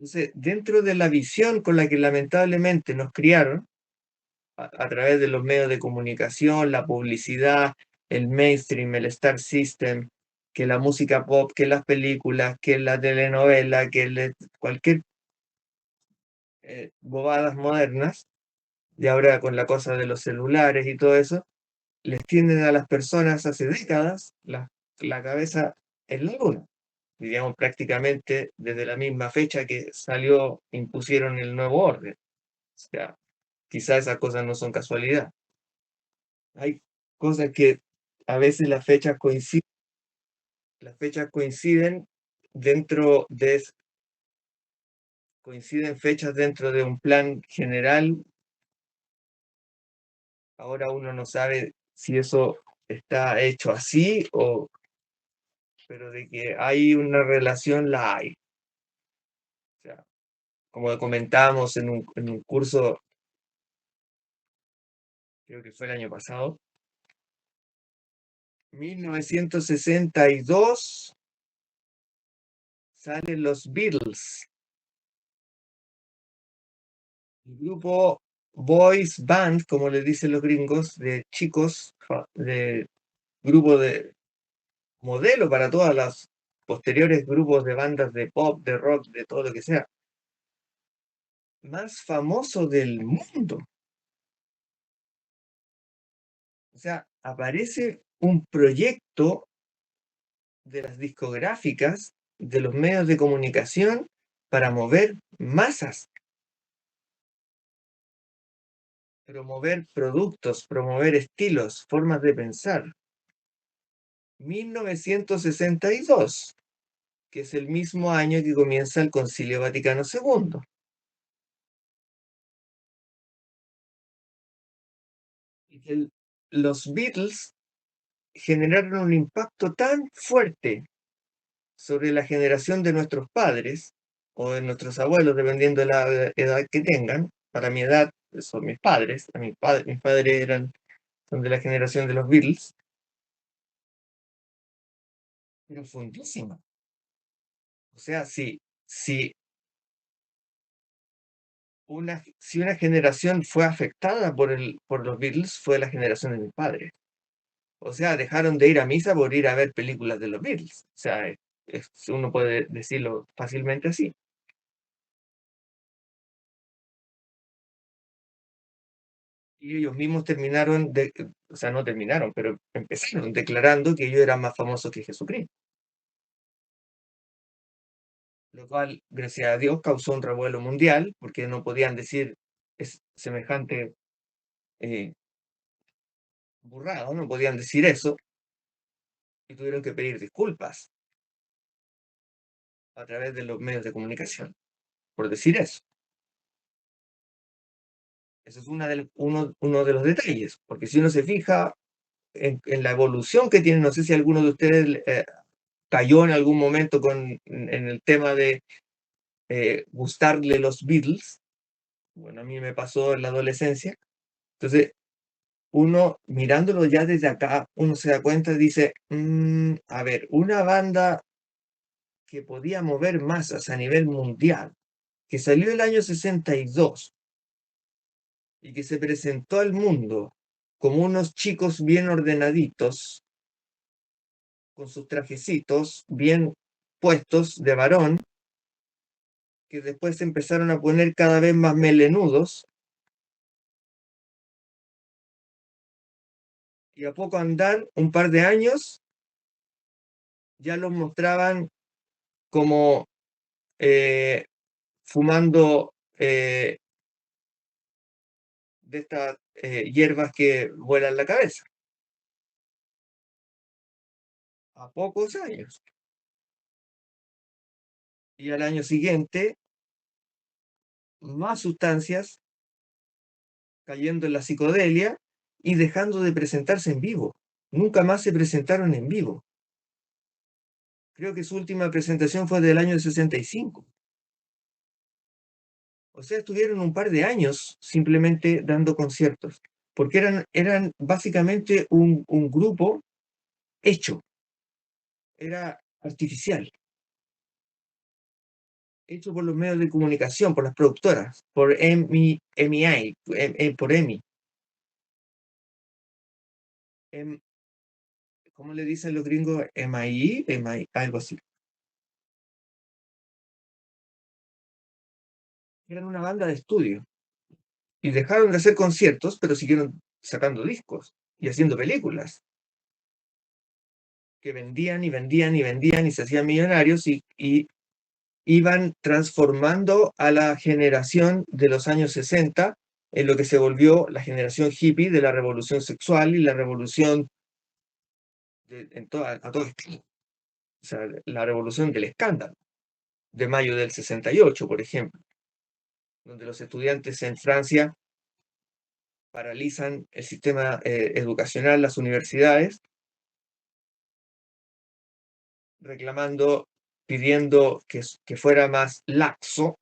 Entonces, dentro de la visión con la que lamentablemente nos criaron, a través de los medios de comunicación, la publicidad, el mainstream, el Star System, que la música pop, que las películas, que la telenovela, cualquier bobadas modernas, y ahora con la cosa de los celulares y todo eso, les tienden a las personas hace décadas la cabeza en la luna. Diríamos prácticamente desde la misma fecha que salió, impusieron el nuevo orden. O sea, quizás esas cosas no son casualidad. Hay cosas que a veces las fechas coinciden dentro de, coinciden fechas dentro de un plan general. Ahora uno no sabe si eso está hecho así pero de que hay una relación, la hay. O sea, como comentábamos en un curso, creo que fue el año pasado, 1962 salen los Beatles, el grupo boys band, como le dicen los gringos, de chicos, de grupo de modelo para todas las posteriores grupos de bandas de pop, de rock, de todo lo que sea, más famoso del mundo. O sea, aparece un proyecto de las discográficas, de los medios de comunicación, para mover masas, promover productos, promover estilos, formas de pensar. 1962, que es el mismo año que comienza el Concilio Vaticano II. Y que los Beatles generaron un impacto tan fuerte sobre la generación de nuestros padres o de nuestros abuelos, dependiendo de la edad que tengan. Para mi edad, son mis padres. Mis padres son de la generación de los Beatles. Profundísima. O sea, si una generación fue afectada por los Beatles, fue la generación de mis padres. O sea, dejaron de ir a misa por ir a ver películas de los Beatles. O sea, uno puede decirlo fácilmente así. Y ellos mismos o sea, no terminaron, pero empezaron declarando que ellos eran más famosos que Jesucristo. Lo cual, gracias a Dios, causó un revuelo mundial, porque no podían decir semejante burrado, no podían decir eso, y tuvieron que pedir disculpas a través de los medios de comunicación por decir eso. Eso es uno de los detalles, porque si uno se fija en la evolución que tiene, no sé si alguno de ustedes cayó en algún momento en el tema de gustarle los Beatles. Bueno, a mí me pasó en la adolescencia. Entonces, uno mirándolo ya desde acá, uno se da cuenta y dice, a ver, una banda que podía mover masas a nivel mundial, que salió el año 62 y que se presentó al mundo como unos chicos bien ordenaditos, con sus trajecitos bien puestos de varón, que después se empezaron a poner cada vez más melenudos, y a poco andar, un par de años, ya los mostraban como fumando de estas hierbas que vuelan la cabeza, a pocos años. Y al año siguiente, más sustancias cayendo en la psicodelia y dejando de presentarse en vivo. Nunca más se presentaron en vivo. Creo que su última presentación fue del año 65. O sea, estuvieron un par de años simplemente dando conciertos, porque eran básicamente un grupo hecho, era artificial. hecho por los medios de comunicación, por las productoras, por EMI, por EMI. Em, ¿Cómo le dicen los gringos? MI, algo así. Eran una banda de estudio y dejaron de hacer conciertos, pero siguieron sacando discos y haciendo películas que vendían y vendían y vendían y se hacían millonarios y iban transformando a la generación de los años 60 en lo que se volvió la generación hippie de la revolución sexual y la revolución a todo estilo. O sea, la revolución del escándalo de mayo del 68, por ejemplo, donde los estudiantes en Francia paralizan el sistema educacional, las universidades, reclamando, pidiendo que fuera más laxo.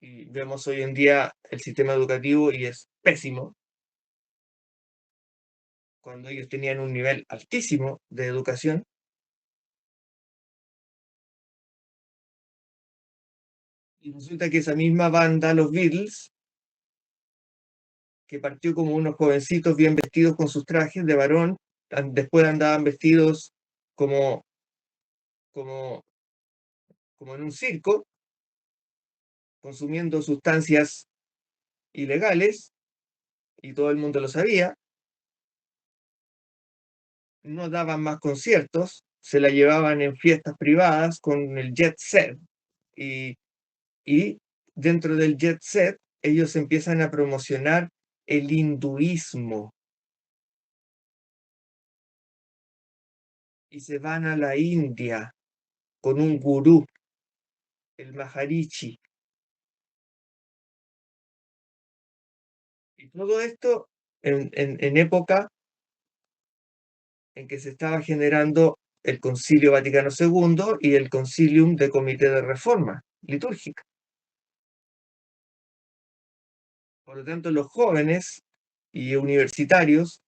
Y vemos hoy en día el sistema educativo y es pésimo, cuando ellos tenían un nivel altísimo de educación. Y resulta que esa misma banda, los Beatles, que partió como unos jovencitos bien vestidos con sus trajes de varón, después andaban vestidos como, como, como en un circo, consumiendo sustancias ilegales, y todo el mundo lo sabía, no daban más conciertos, se la llevaban en fiestas privadas con el jet set, y, y dentro del jet set ellos empiezan a promocionar el hinduismo y se van a la India con un gurú, el Maharishi. Y todo esto en época en que se estaba generando el Concilio Vaticano II y el Concilium de Comité de Reforma Litúrgica. Por lo tanto, los jóvenes y universitarios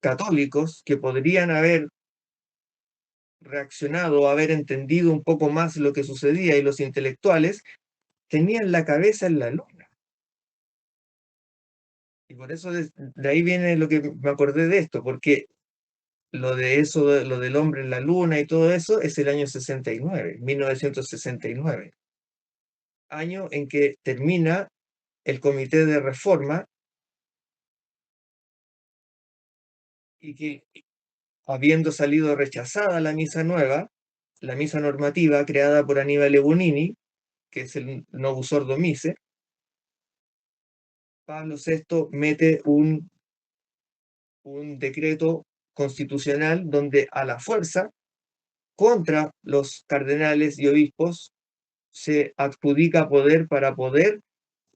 católicos que podrían haber reaccionado, haber entendido un poco más lo que sucedía, y los intelectuales tenían la cabeza en la luna. Y por eso de ahí viene lo que me acordé de esto, porque lo de eso, lo del hombre en la luna y todo eso, es el año 69, 1969, año en que termina el Comité de Reforma y que, habiendo salido rechazada la misa nueva, la misa normativa creada por Aníbal Bunini, que es el Novus Ordo Missae, Pablo VI mete un decreto constitucional donde a la fuerza, contra los cardenales y obispos, se adjudica poder para poder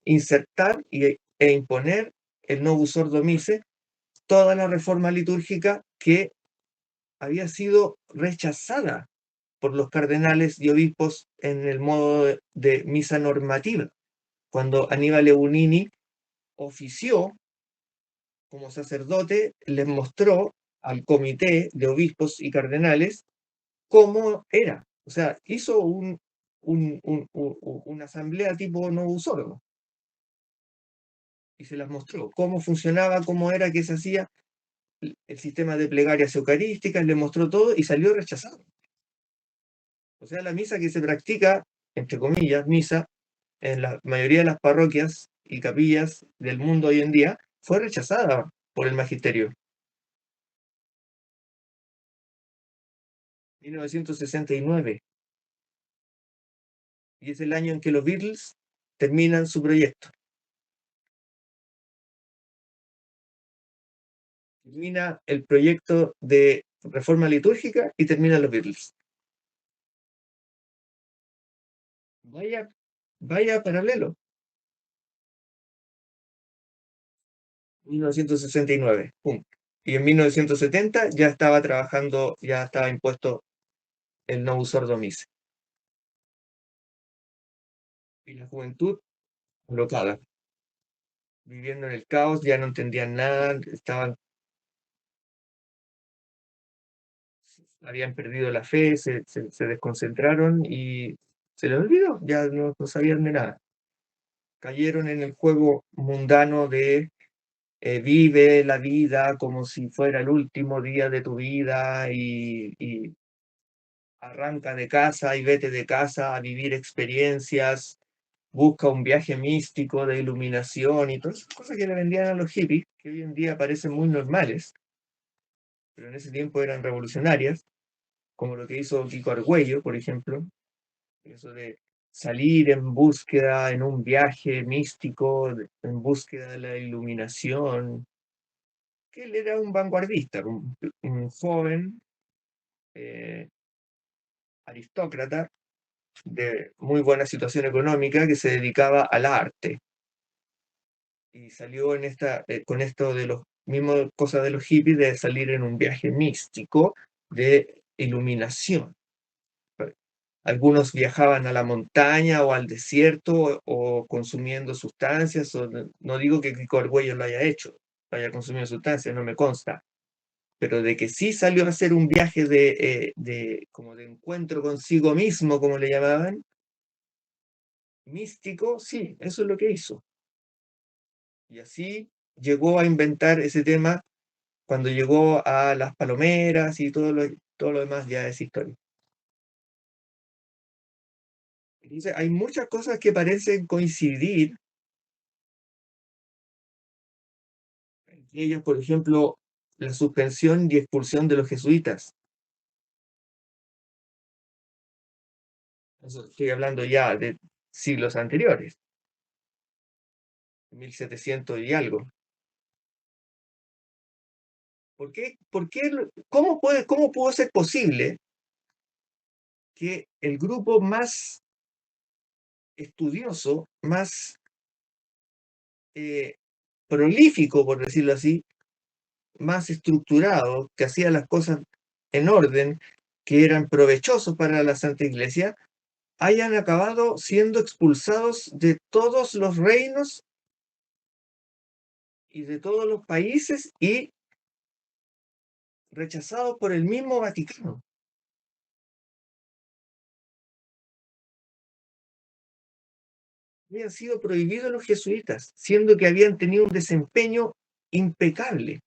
insertar e imponer el Novus Ordo Missae, toda la reforma litúrgica que había sido rechazada por los cardenales y obispos en el modo de misa normativa, cuando Aníbal Bunini ofició como sacerdote, les mostró al comité de obispos y cardenales cómo era. O sea, hizo una asamblea tipo Novus Ordo y se las mostró cómo funcionaba, cómo era que se hacía el sistema de plegarias eucarísticas, le mostró todo y salió rechazado. O sea, la misa que se practica, entre comillas, misa, en la mayoría de las parroquias y capillas del mundo hoy en día, fue rechazada por el magisterio. 1969. Y es el año en que los Beatles terminan su proyecto. Termina el proyecto de reforma litúrgica y terminan los Beatles. Vaya, vaya paralelo. 1969. Pum. Y en 1970 ya estaba trabajando, ya estaba impuesto el Novus Ordo Missae. Y la juventud colocada, viviendo en el caos, ya no entendían nada, habían perdido la fe, se desconcentraron y Se les olvidó, ya no sabían de nada. Cayeron en el juego mundano de vive la vida como si fuera el último día de tu vida y arranca de casa y vete de casa a vivir experiencias, busca un viaje místico de iluminación y todas esas cosas que le vendían a los hippies, que hoy en día parecen muy normales, pero en ese tiempo eran revolucionarias, como lo que hizo Kiko Argüello, por ejemplo, eso de salir en búsqueda, en un viaje místico, en búsqueda de la iluminación, que él era un vanguardista, un joven eh, aristócrata de muy buena situación económica que se dedicaba al arte y salió con esto de los mismos cosas de los hippies de salir en un viaje místico de iluminación. Algunos viajaban a la montaña o al desierto o consumiendo sustancias, no digo que Kiko Argüello lo haya hecho, haya consumido sustancias, no me consta, pero de que sí salió a hacer un viaje como de encuentro consigo mismo, como le llamaban, místico, sí, eso es lo que hizo. Y así llegó a inventar ese tema cuando llegó a las palomeras y todo lo demás ya es historia. Entonces, hay muchas cosas que parecen coincidir. Entre ellas, por ejemplo, la suspensión y expulsión de los jesuitas. Eso estoy hablando ya de siglos anteriores, 1700 y algo. ¿Cómo pudo ser posible que el grupo más estudioso, más prolífico, por decirlo así, más estructurado, que hacía las cosas en orden, que eran provechosos para la Santa Iglesia, hayan acabado siendo expulsados de todos los reinos y de todos los países y rechazados por el mismo Vaticano? Habían sido prohibidos los jesuitas, siendo que habían tenido un desempeño impecable.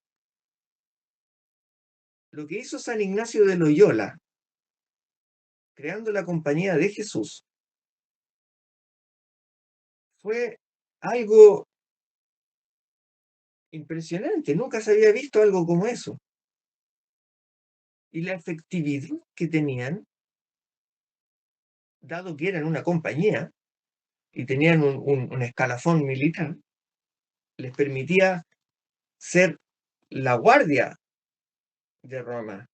Lo que hizo San Ignacio de Loyola, creando la Compañía de Jesús, fue algo impresionante. Nunca se había visto algo como eso. Y la efectividad que tenían, dado que eran una compañía y tenían un escalafón militar, les permitía ser la guardia de Roma,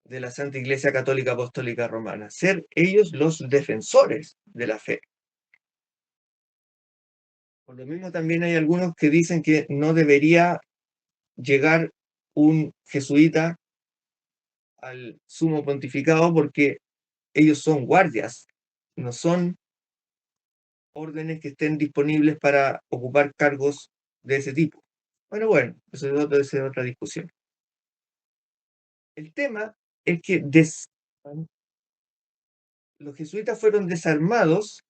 de la Santa Iglesia Católica Apostólica Romana, ser ellos los defensores de la fe. Por lo mismo también hay algunos que dicen que no debería llegar un jesuita al sumo pontificado porque ellos son guardias, no son órdenes que estén disponibles para ocupar cargos de ese tipo. Bueno, eso es otra discusión. El tema es que los jesuitas fueron desarmados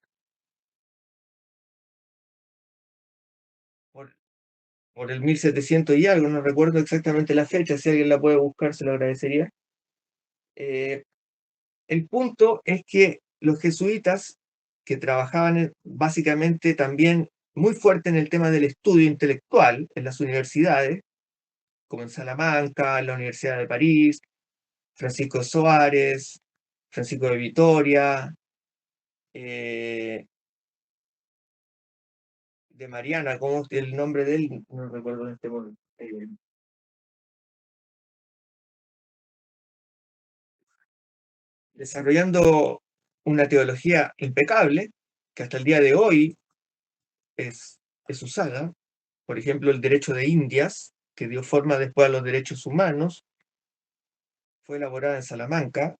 por, por el 1700 y algo, no recuerdo exactamente la fecha, si alguien la puede buscar se lo agradecería. El punto es que los jesuitas, que trabajaban básicamente también muy fuerte en el tema del estudio intelectual en las universidades, como en Salamanca, en la Universidad de París, Francisco Suárez, Francisco de Vitoria, de Mariana, ¿cómo es el nombre de él? No recuerdo en este momento. Desarrollando una teología impecable, que hasta el día de hoy es, es usada. Por ejemplo, el derecho de Indias, que dio forma después a los derechos humanos, fue elaborada en Salamanca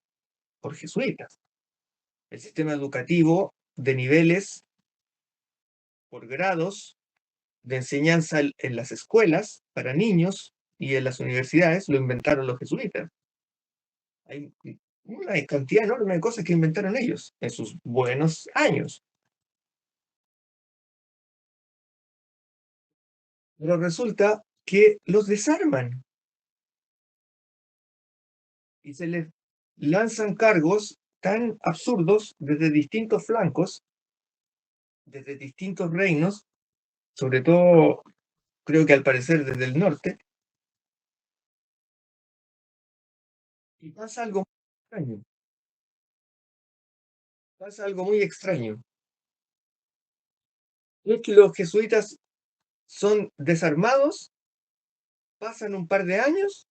por jesuitas. El sistema educativo de niveles por grados de enseñanza en las escuelas para niños y en las universidades lo inventaron los jesuitas. Hay una cantidad enorme de cosas que inventaron ellos en sus buenos años. Pero resulta que los desarman y se les lanzan cargos tan absurdos desde distintos flancos, desde distintos reinos, sobre todo creo que al parecer desde el norte, y extraño, pasa algo muy extraño. Es que los jesuitas son desarmados, pasan un par de años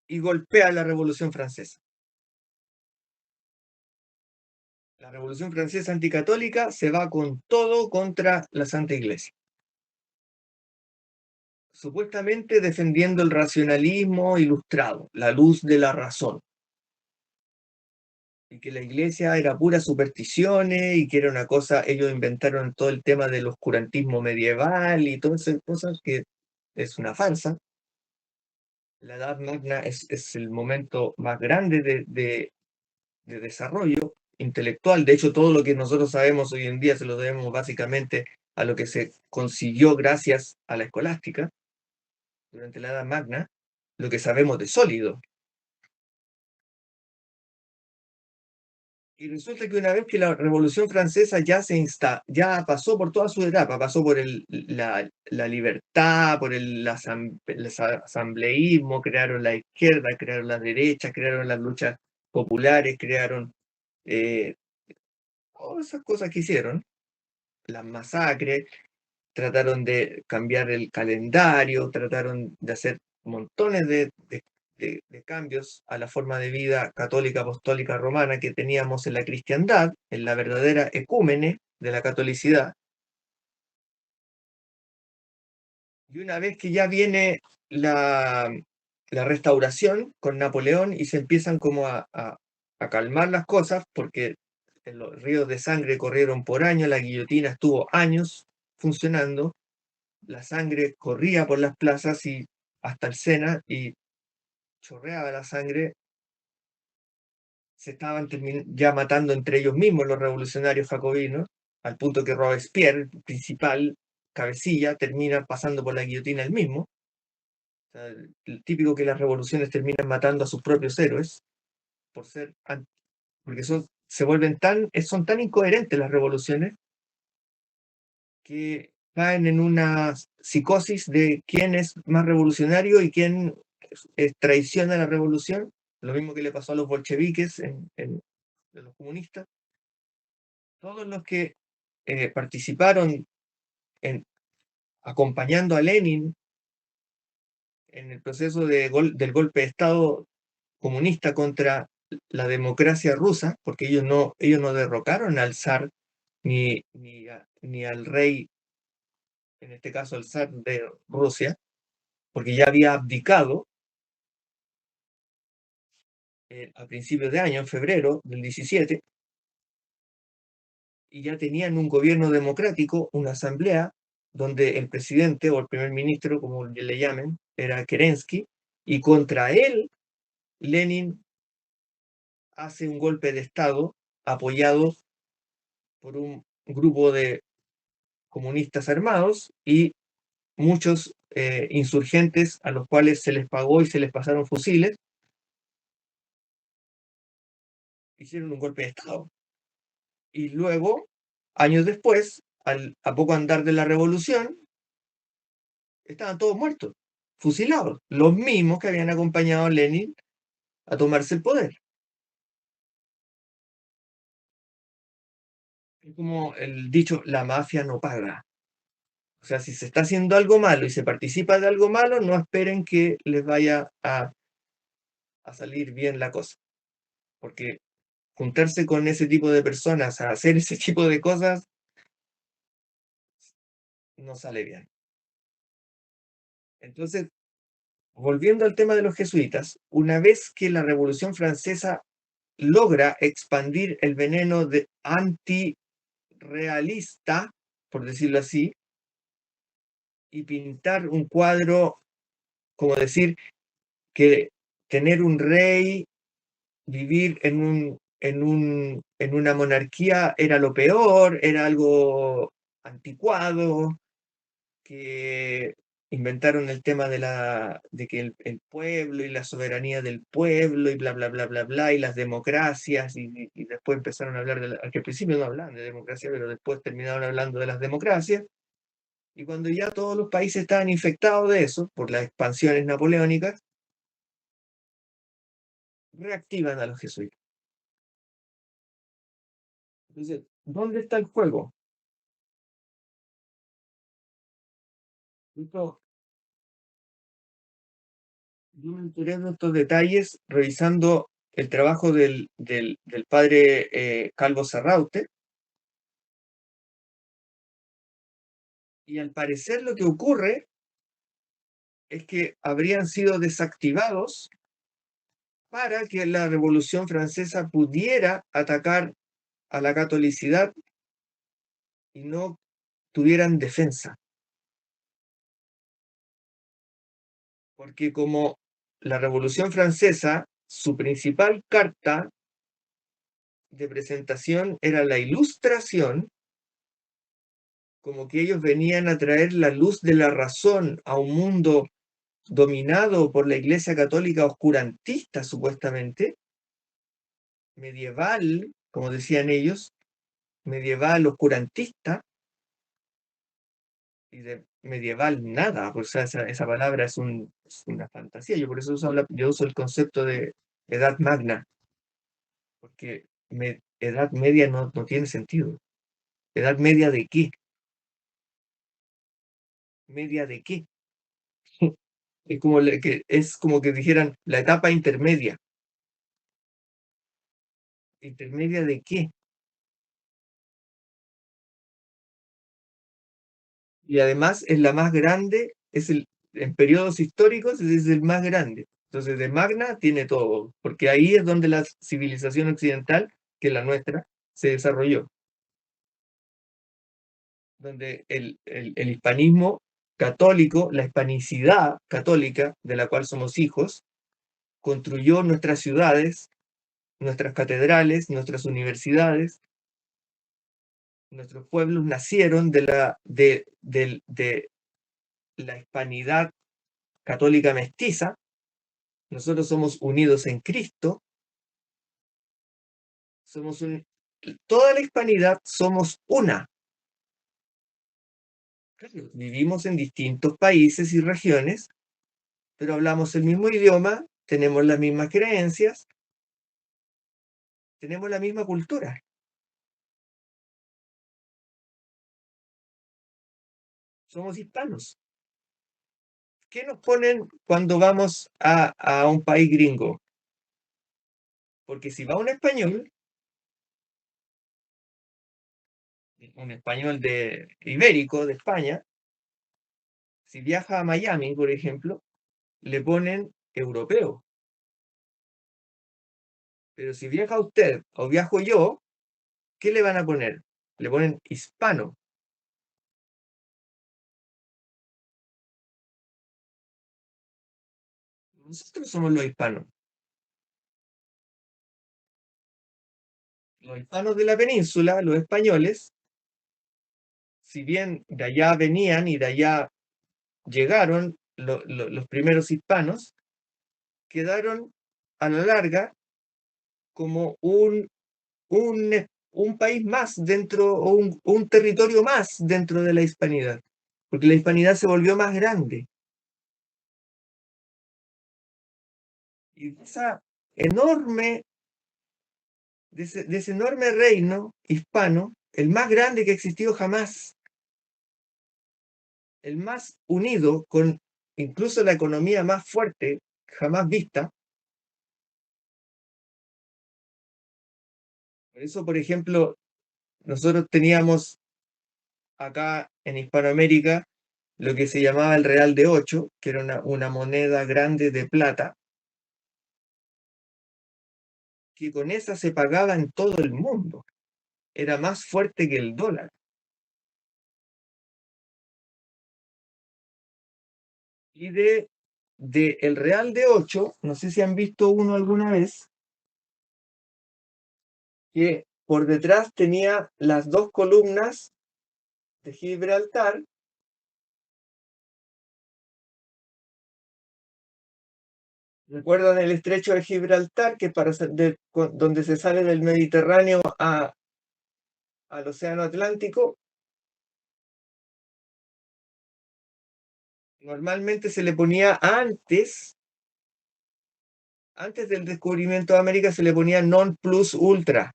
y golpea la Revolución Francesa. La Revolución Francesa anticatólica se va con todo contra la Santa Iglesia, supuestamente defendiendo el racionalismo ilustrado, la luz de la razón, y que la Iglesia era pura supersticiones y que era una cosa, ellos inventaron todo el tema del oscurantismo medieval y todas esas cosas que es una farsa. La Edad Magna es el momento más grande de desarrollo intelectual. De hecho, todo lo que nosotros sabemos hoy en día se lo debemos básicamente a lo que se consiguió gracias a la escolástica durante la Edad Magna, lo que sabemos de sólido. Y resulta que una vez que la Revolución Francesa ya pasó por toda su etapa, pasó por la libertad, por el asambleísmo, crearon la izquierda, crearon la derecha, crearon las luchas populares, crearon eh, todas esas cosas que hicieron, las masacres, trataron de cambiar el calendario, trataron de hacer montones de cambios a la forma de vida católica, apostólica, romana que teníamos en la cristiandad, en la verdadera ecúmene de la catolicidad. Y una vez que ya viene la restauración con Napoleón y se empiezan como a calmar las cosas, porque los ríos de sangre corrieron por años, la guillotina estuvo años funcionando, la sangre corría por las plazas y hasta el Sena y chorreaba la sangre, se estaban ya matando entre ellos mismos los revolucionarios jacobinos, al punto que Robespierre, el principal cabecilla, termina pasando por la guillotina él mismo. O sea, el típico que las revoluciones terminan matando a sus propios héroes, por ser, porque son tan incoherentes las revoluciones que caen en una psicosis de quién es más revolucionario y quién traiciona la revolución, lo mismo que le pasó a los bolcheviques, de los comunistas. Todos los que participaron en, acompañando a Lenin en el proceso del golpe de Estado comunista contra la democracia rusa, porque ellos no derrocaron al zar ni al rey, en este caso el zar de Rusia, porque ya había abdicado a principios de año, en febrero del 17, y ya tenían un gobierno democrático, una asamblea, donde el presidente o el primer ministro, como le llamen, era Kerensky, y contra él Lenin hace un golpe de Estado apoyado por un grupo de comunistas armados y muchos insurgentes a los cuales se les pagó y se les pasaron fusiles, hicieron un golpe de Estado. Y luego, años después, a poco andar de la revolución, estaban todos muertos, fusilados, los mismos que habían acompañado a Lenin a tomarse el poder. Es como el dicho, la mafia no paga. O sea, si se está haciendo algo malo y se participa de algo malo, no esperen que les vaya a salir bien la cosa. Porque juntarse con ese tipo de personas a hacer ese tipo de cosas no sale bien. Entonces, volviendo al tema de los jesuitas, una vez que la Revolución Francesa logra expandir el veneno de antirrealista, por decirlo así, y pintar un cuadro, como decir, que tener un rey vivir en una monarquía era lo peor, era algo anticuado, que inventaron el tema de que el pueblo y la soberanía del pueblo y bla, bla, bla, bla, bla, y las democracias, y después empezaron a hablar que al principio no hablaban de democracia, pero después terminaron hablando de las democracias, y cuando ya todos los países estaban infectados de eso, por las expansiones napoleónicas, reactivan a los jesuitas. Entonces, ¿dónde está el juego? Esto, yo me enteré de estos detalles revisando el trabajo del padre Calvo Sarraute, y al parecer lo que ocurre es que habrían sido desactivados para que la Revolución Francesa pudiera atacar a la catolicidad y no tuvieran defensa. Porque como la Revolución Francesa, su principal carta de presentación era la Ilustración, como que ellos venían a traer la luz de la razón a un mundo dominado por la Iglesia Católica oscurantista, supuestamente, medieval, como decían ellos, medieval oscurantista, y de medieval nada, pues esa palabra es una fantasía. Yo por eso yo uso el concepto de edad magna, porque edad media no tiene sentido. ¿Edad media de qué? ¿Media de qué? Es como que dijeran la etapa intermedia. ¿Intermedia de qué? Y además es la más grande, en periodos históricos es el más grande. Entonces, de magna tiene todo, porque ahí es donde la civilización occidental, que es la nuestra, se desarrolló, donde el hispanismo católico, la hispanicidad católica, de la cual somos hijos, construyó nuestras ciudades, nuestras catedrales, nuestras universidades, nuestros pueblos nacieron de la hispanidad católica mestiza. Nosotros somos unidos en Cristo, somos toda la hispanidad somos una. Claro, vivimos en distintos países y regiones, pero hablamos el mismo idioma, tenemos las mismas creencias, tenemos la misma cultura. Somos hispanos. ¿Qué nos ponen cuando vamos a un país gringo? Porque si va un español de ibérico de España, si viaja a Miami, por ejemplo, le ponen europeo. Pero si viaja usted o viajo yo, ¿qué le van a poner? Le ponen hispano. Nosotros somos los hispanos. Los hispanos de la península, los españoles, si bien de allá venían y de allá llegaron los primeros hispanos, quedaron a la larga como un país más dentro, o un territorio más dentro de la hispanidad, porque la hispanidad se volvió más grande. Y esa enorme, de ese enorme reino hispano, el más grande que ha existido jamás, el más unido, con incluso la economía más fuerte jamás vista. Por eso, por ejemplo, nosotros teníamos acá en Hispanoamérica lo que se llamaba el Real de Ocho, que era una moneda grande de plata, que con esa se pagaba en todo el mundo. Era más fuerte que el dólar. Y de el Real de Ocho, no sé si han visto uno alguna vez, que por detrás tenía las dos columnas de Gibraltar. ¿Recuerdan el estrecho de Gibraltar, que donde se sale del Mediterráneo al Océano Atlántico? Normalmente se le ponía antes del descubrimiento de América, se le ponía non plus ultra,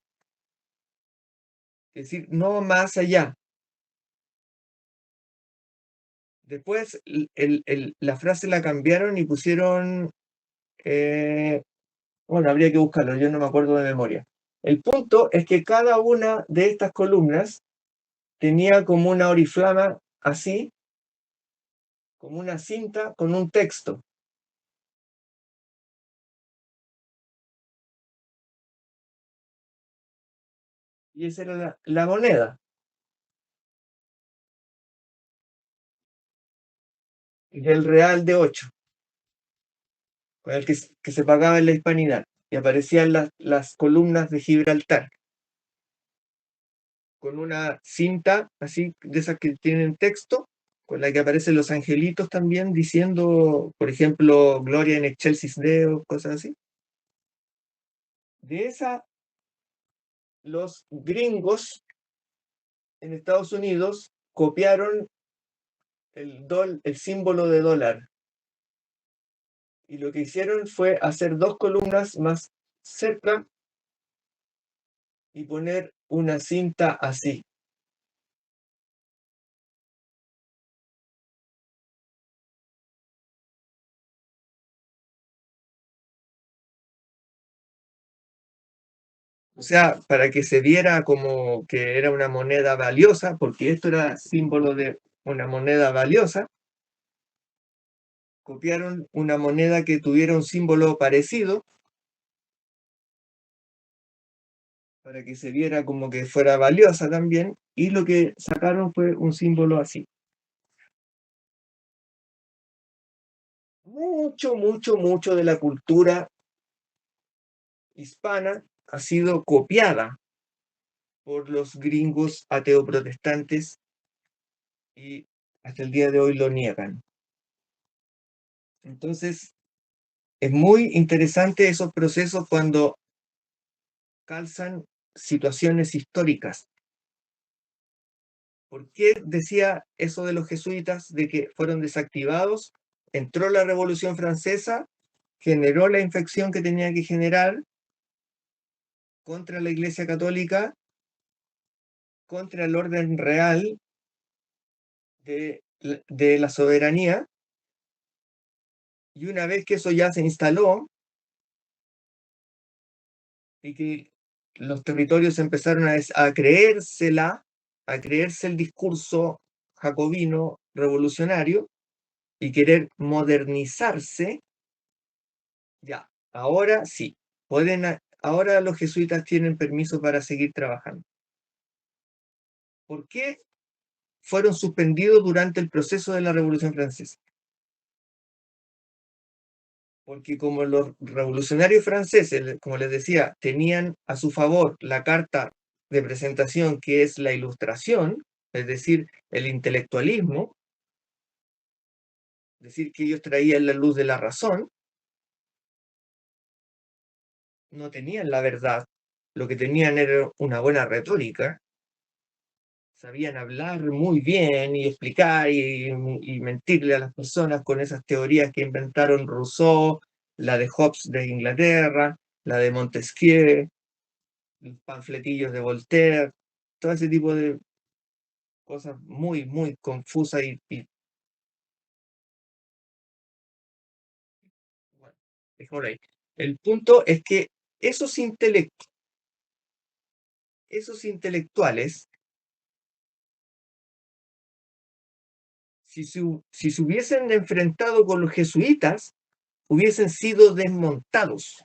es decir, no más allá. Después la frase la cambiaron y pusieron, bueno, habría que buscarlo, yo no me acuerdo de memoria. El punto es que cada una de estas columnas tenía como una oriflama así, como una cinta con un texto. Y esa era la moneda del real de 8, con el que se pagaba en la Hispanidad. Y aparecían las columnas de Gibraltar, con una cinta así, de esas que tienen texto, con la que aparecen los angelitos también diciendo, por ejemplo, Gloria in excelsis Deo, cosas así. De esa, los gringos en Estados Unidos copiaron el símbolo de dólar. Y lo que hicieron fue hacer dos columnas más cerca y poner una cinta así. O sea, para que se viera como que era una moneda valiosa, porque esto era símbolo de una moneda valiosa, copiaron una moneda que tuviera un símbolo parecido para que se viera como que fuera valiosa también, y lo que sacaron fue un símbolo así. Mucho, mucho, mucho de la cultura hispana ha sido copiada por los gringos ateo-protestantes y hasta el día de hoy lo niegan. Entonces, es muy interesante esos procesos cuando calzan situaciones históricas. ¿Por qué decía eso de los jesuitas, de que fueron desactivados? Entró la Revolución Francesa, generó la infección que tenía que generar contra la Iglesia Católica, contra el orden real de la soberanía, y una vez que eso ya se instaló y que los territorios empezaron a creérsela, a creerse el discurso jacobino revolucionario y querer modernizarse, ya, ahora sí, ahora los jesuitas tienen permiso para seguir trabajando. ¿Por qué fueron suspendidos durante el proceso de la Revolución Francesa? Porque como los revolucionarios franceses, como les decía, tenían a su favor la carta de presentación que es la ilustración, es decir, el intelectualismo, es decir, que ellos traían la luz de la razón, no tenían la verdad, lo que tenían era una buena retórica, sabían hablar muy bien y explicar y mentirle a las personas con esas teorías que inventaron Rousseau, la de Hobbes de Inglaterra, la de Montesquieu, los panfletillos de Voltaire, todo ese tipo de cosas muy, muy confusas bueno, dejémoslo ahí. El punto es que esos, esos intelectuales, si se hubiesen enfrentado con los jesuitas, hubiesen sido desmontados,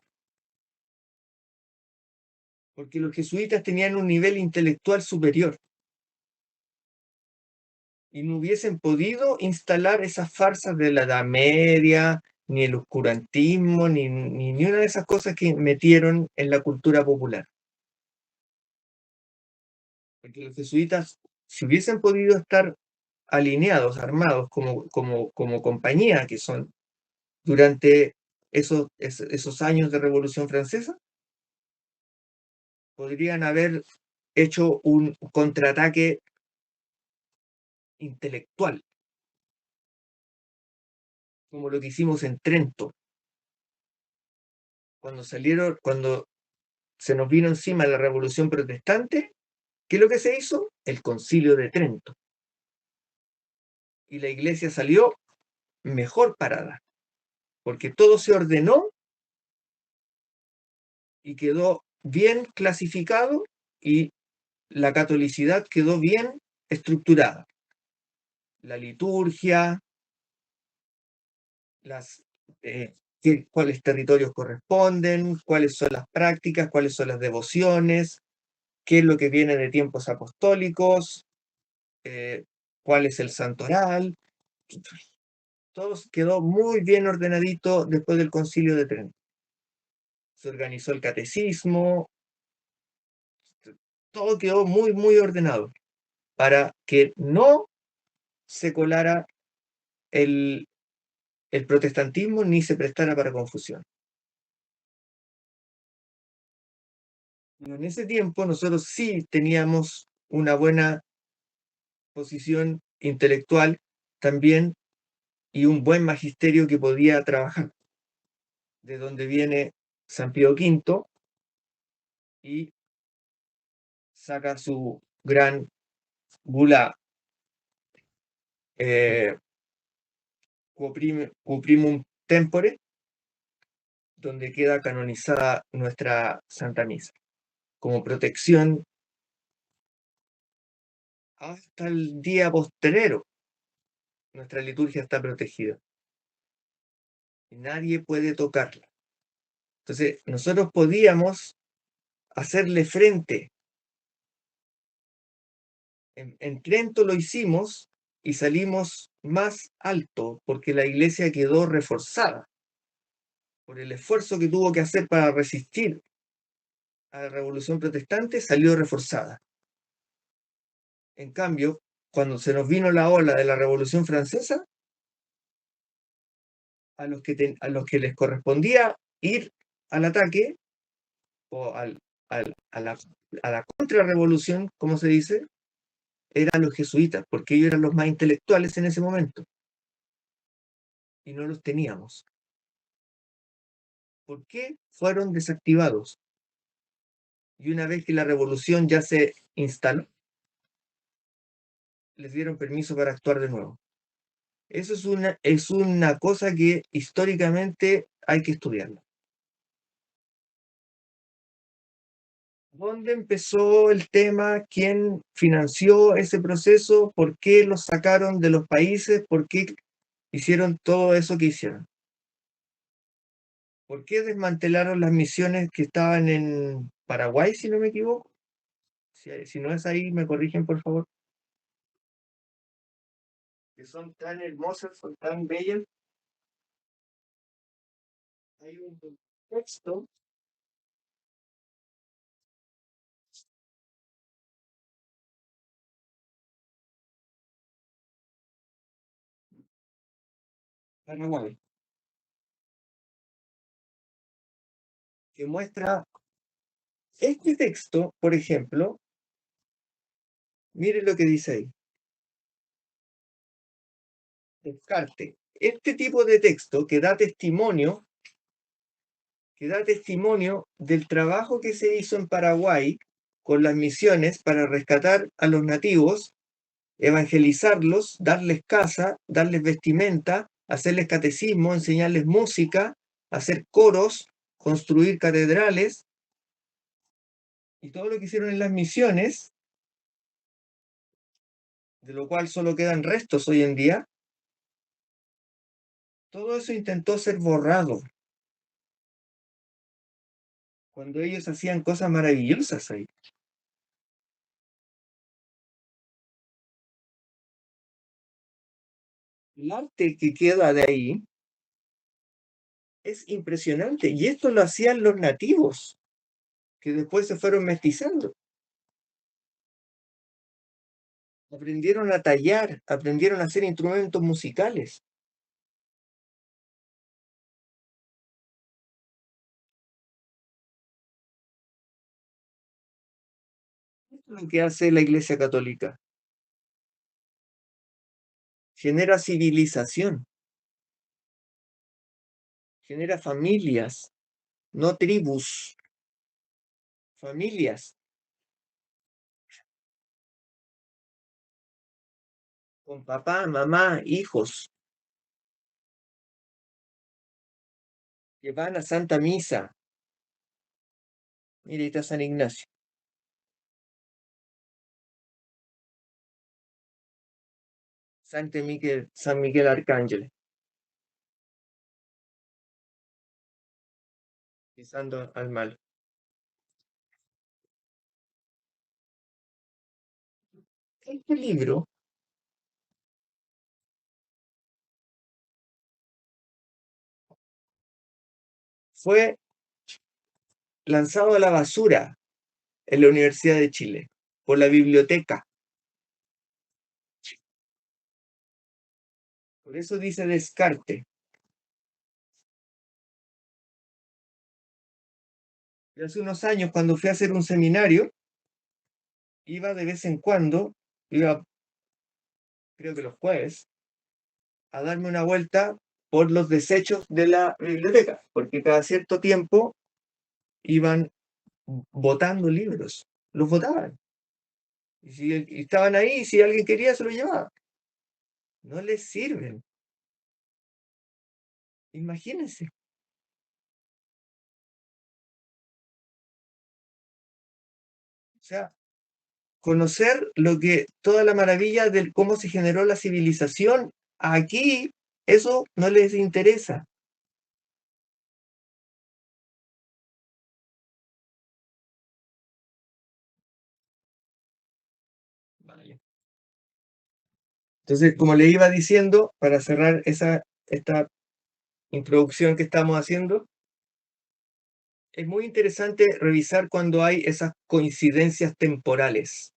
porque los jesuitas tenían un nivel intelectual superior y no hubiesen podido instalar esas farsas de la Edad Media, ni el oscurantismo, ni una de esas cosas que metieron en la cultura popular. Porque los jesuitas, si hubiesen podido estar alineados, armados como compañía que son durante esos años de Revolución Francesa, podrían haber hecho un contraataque intelectual, como lo que hicimos en Trento, cuando se nos vino encima la Revolución Protestante. ¿Qué es lo que se hizo? El Concilio de Trento. Y la iglesia salió mejor parada, porque todo se ordenó y quedó bien clasificado y la catolicidad quedó bien estructurada. La liturgia, las, cuáles territorios corresponden, cuáles son las prácticas, cuáles son las devociones, qué es lo que viene de tiempos apostólicos, eh, cuál es el santoral. Todo quedó muy bien ordenadito después del Concilio de Trento. Se organizó el catecismo, todo quedó muy, muy ordenado para que no se colara el, el protestantismo ni se prestara para confusión. Pero en ese tiempo nosotros sí teníamos una buena posición intelectual también y un buen magisterio que podía trabajar, de donde viene San Pío V y saca su gran bula Cuprimum Tempore, donde queda canonizada nuestra Santa Misa, como protección hasta el día postrero. Nuestra liturgia está protegida y nadie puede tocarla. Entonces, nosotros podíamos hacerle frente. En Trento lo hicimos y salimos más alto porque la iglesia quedó reforzada por el esfuerzo que tuvo que hacer para resistir a la Revolución Protestante, salió reforzada. En cambio, cuando se nos vino la ola de la Revolución Francesa, a los que les correspondía ir al ataque o a la contrarrevolución, como se dice, eran los jesuitas, porque ellos eran los más intelectuales en ese momento y no los teníamos. ¿Por qué fueron desactivados? Y una vez que la revolución ya se instaló, les dieron permiso para actuar de nuevo. Eso es una cosa que históricamente hay que estudiarla. ¿Dónde empezó el tema? ¿Quién financió ese proceso? ¿Por qué los sacaron de los países? ¿Por qué hicieron todo eso que hicieron? ¿Por qué desmantelaron las misiones que estaban en Paraguay, si no me equivoco? Si no es ahí, me corrigen, por favor. Que son tan hermosas, son tan bellas. Hay un texto, Paraguay, que muestra este texto, por ejemplo. Mire lo que dice ahí. Descarte. Este tipo de texto que da testimonio del trabajo que se hizo en Paraguay con las misiones para rescatar a los nativos, evangelizarlos, darles casa, darles vestimenta, hacerles catecismo, enseñarles música, hacer coros, construir catedrales y todo lo que hicieron en las misiones, de lo cual solo quedan restos hoy en día. Todo eso intentó ser borrado cuando ellos hacían cosas maravillosas ahí. El arte que queda de ahí es impresionante y esto lo hacían los nativos que después se fueron mestizando. aprendieron a tallar, aprendieron a hacer instrumentos musicales. Eso es lo que hace la Iglesia Católica. Genera civilización, genera familias, no tribus, familias, con papá, mamá, hijos, que van a Santa Misa. Mira, ahí está San Ignacio, San Miguel Arcángel, pisando al mal. Este libro fue lanzado a la basura en la Universidad de Chile por la biblioteca. Por eso dice Descartes. Y hace unos años, cuando fui a hacer un seminario, iba de vez en cuando, iba creo que los jueves, a darme una vuelta por los desechos de la biblioteca, porque cada cierto tiempo iban botando libros, los botaban. Y si y estaban ahí, y si alguien quería, se lo llevaba. No les sirven. Imagínense. O sea, conocer lo que, toda la maravilla de cómo se generó la civilización, aquí eso no les interesa. Vale. Entonces, como le iba diciendo, para cerrar esta introducción que estamos haciendo, es muy interesante revisar cuando hay esas coincidencias temporales,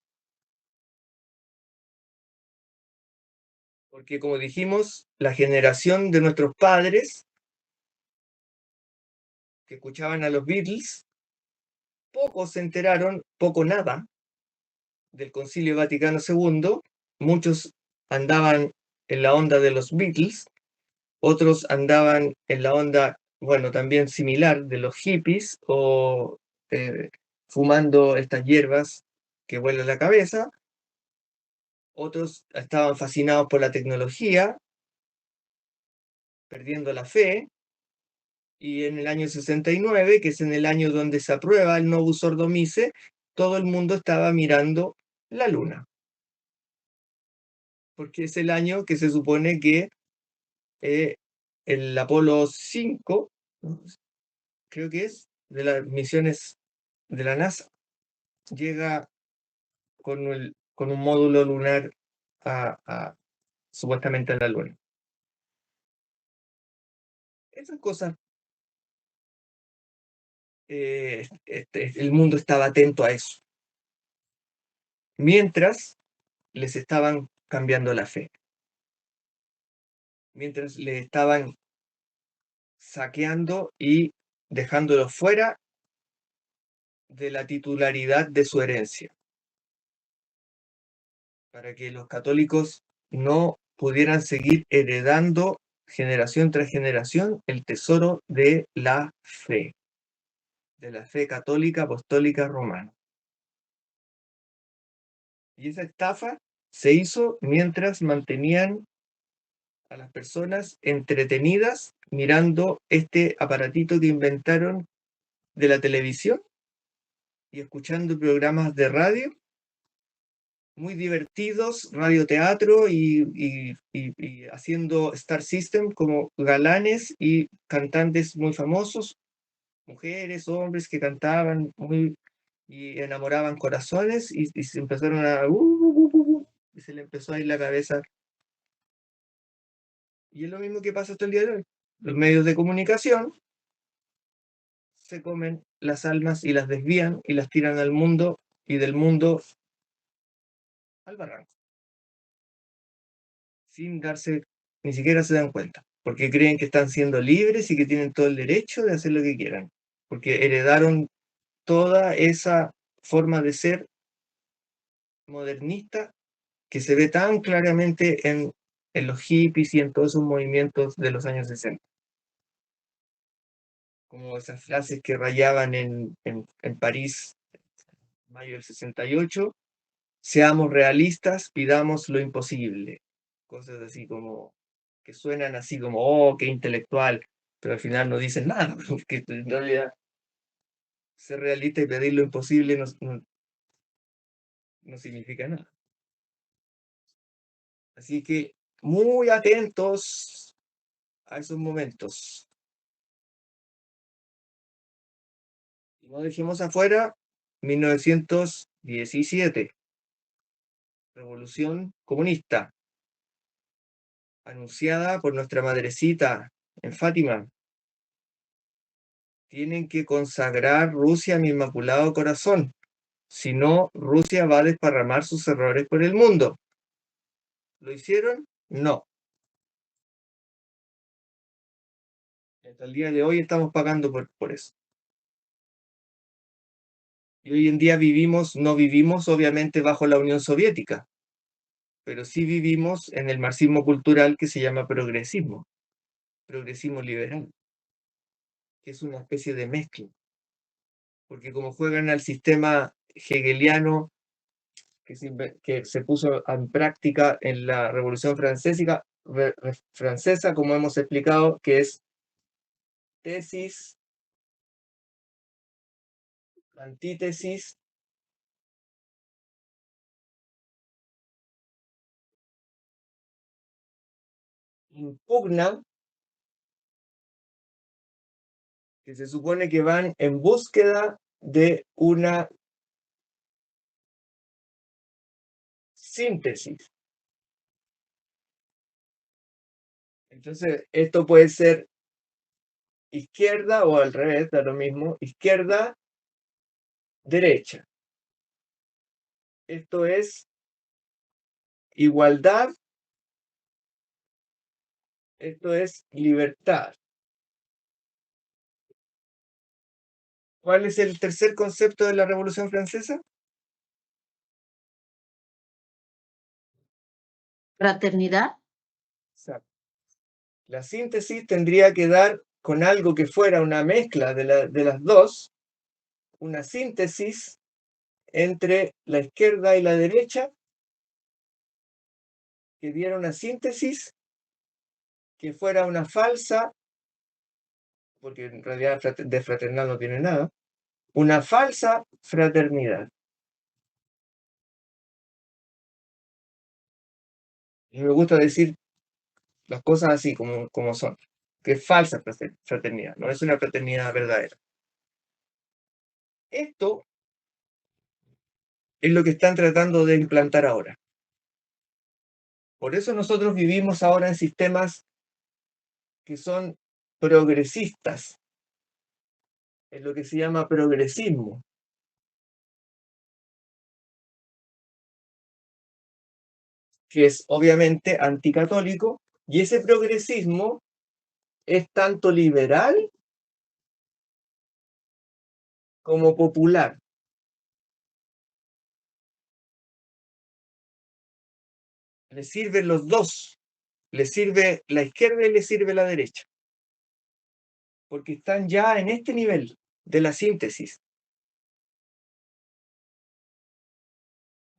porque como dijimos, la generación de nuestros padres que escuchaban a los Beatles, pocos se enteraron, poco nada, del Concilio Vaticano II, muchos andaban en la onda de los Beatles, otros andaban en la onda, bueno, también similar de los hippies o fumando estas hierbas que vuelan la cabeza, otros estaban fascinados por la tecnología, perdiendo la fe, y en el año 69, que es en el año donde se aprueba el Novus Ordo Miserae, todo el mundo estaba mirando la luna, porque es el año que se supone que eh, el Apolo 5, ¿no? Creo que es, de las misiones de la NASA, llega con un módulo lunar supuestamente a la Luna. Esas cosas, el mundo estaba atento a eso, mientras les estaban cambiando la fe, mientras les estaban saqueando y dejándolos fuera de la titularidad de su herencia, para que los católicos no pudieran seguir heredando generación tras generación el tesoro de la fe católica apostólica romana. Y esa estafa se hizo mientras mantenían a las personas entretenidas mirando este aparatito que inventaron de la televisión y escuchando programas de radio muy divertidos, radioteatro y haciendo Star System como galanes y cantantes muy famosos, mujeres, hombres que cantaban muy y enamoraban corazones y se empezaron y se le empezó a ir la cabeza. Y es lo mismo que pasa hasta el día de hoy. Los medios de comunicación se comen las almas y las desvían y las tiran al mundo y del mundo al barranco. sin darse, ni siquiera se dan cuenta, porque creen que están siendo libres y que tienen todo el derecho de hacer lo que quieran, porque heredaron toda esa forma de ser modernista que se ve tan claramente en los hippies y en todos esos movimientos de los años 60, como esas frases que rayaban en París, mayo del 68, seamos realistas, pidamos lo imposible. Cosas así como que suenan así como, oh, qué intelectual, pero al final no dicen nada, porque en realidad ser realista y pedir lo imposible no significa nada. Así que muy atentos a esos momentos. Y no dejemos afuera 1917, Revolución Comunista, anunciada por nuestra madrecita en Fátima. Tienen que consagrar Rusia a mi inmaculado corazón. Si no, Rusia va a desparramar sus errores por el mundo. ¿Lo hicieron? No. Hasta el día de hoy estamos pagando por eso. Y hoy en día no vivimos obviamente bajo la Unión Soviética, pero sí vivimos en el marxismo cultural que se llama progresismo liberal, que es una especie de mezcla, porque como juegan al sistema hegeliano que se puso en práctica en la Revolución Francesa, como hemos explicado, que es tesis, antítesis, impugna, que se supone que van en búsqueda de una síntesis. Entonces, esto puede ser izquierda o al revés, da lo mismo, izquierda, derecha. Esto es igualdad, esto es libertad. ¿Cuál es el tercer concepto de la Revolución Francesa? Fraternidad. Exacto. La síntesis tendría que dar con algo que fuera una mezcla de las dos, una síntesis entre la izquierda y la derecha, que diera una síntesis que fuera una falsa, porque en realidad de fraternal no tiene nada, una falsa fraternidad. Y me gusta decir las cosas así como son, que es falsa fraternidad, no es una fraternidad verdadera. Esto es lo que están tratando de implantar ahora. Por eso nosotros vivimos ahora en sistemas que son progresistas, es lo que se llama progresismo, que es obviamente anticatólico, y ese progresismo es tanto liberal como popular. Le sirven los dos, le sirve la izquierda y le sirve la derecha, porque están ya en este nivel de la síntesis.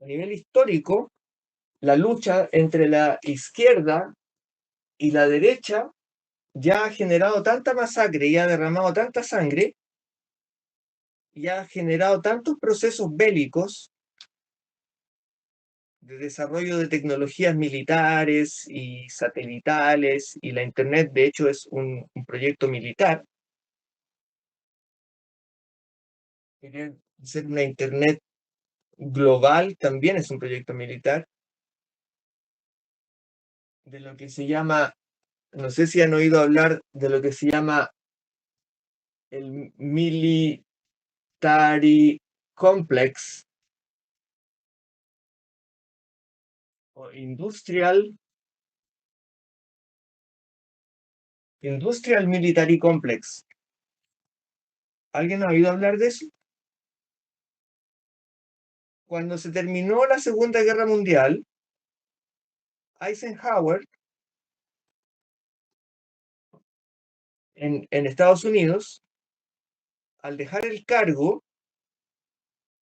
A nivel histórico, la lucha entre la izquierda y la derecha ya ha generado tanta masacre y ha derramado tanta sangre y ha generado tantos procesos bélicos de desarrollo de tecnologías militares y satelitales, y la Internet de hecho es un proyecto militar. Querer ser una Internet global también es un proyecto militar, de lo que se llama, no sé si han oído hablar de lo que se llama el Military Complex o Industrial Industrial Military Complex. ¿Alguien ha oído hablar de eso? Cuando se terminó la Segunda Guerra Mundial, Eisenhower en Estados Unidos, al dejar el cargo,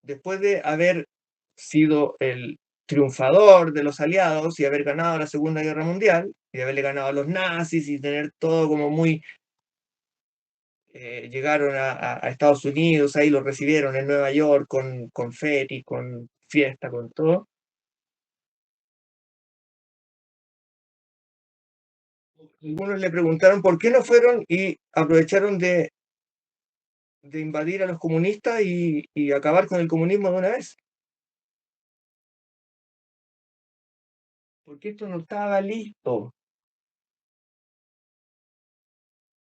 después de haber sido el triunfador de los aliados y haber ganado la Segunda Guerra Mundial, y haberle ganado a los nazis y tener todo como muy... llegaron a Estados Unidos, ahí lo recibieron en Nueva York con confeti, con fiesta, con todo. Algunos le preguntaron por qué no fueron y aprovecharon de invadir a los comunistas y acabar con el comunismo de una vez. Porque esto no estaba listo.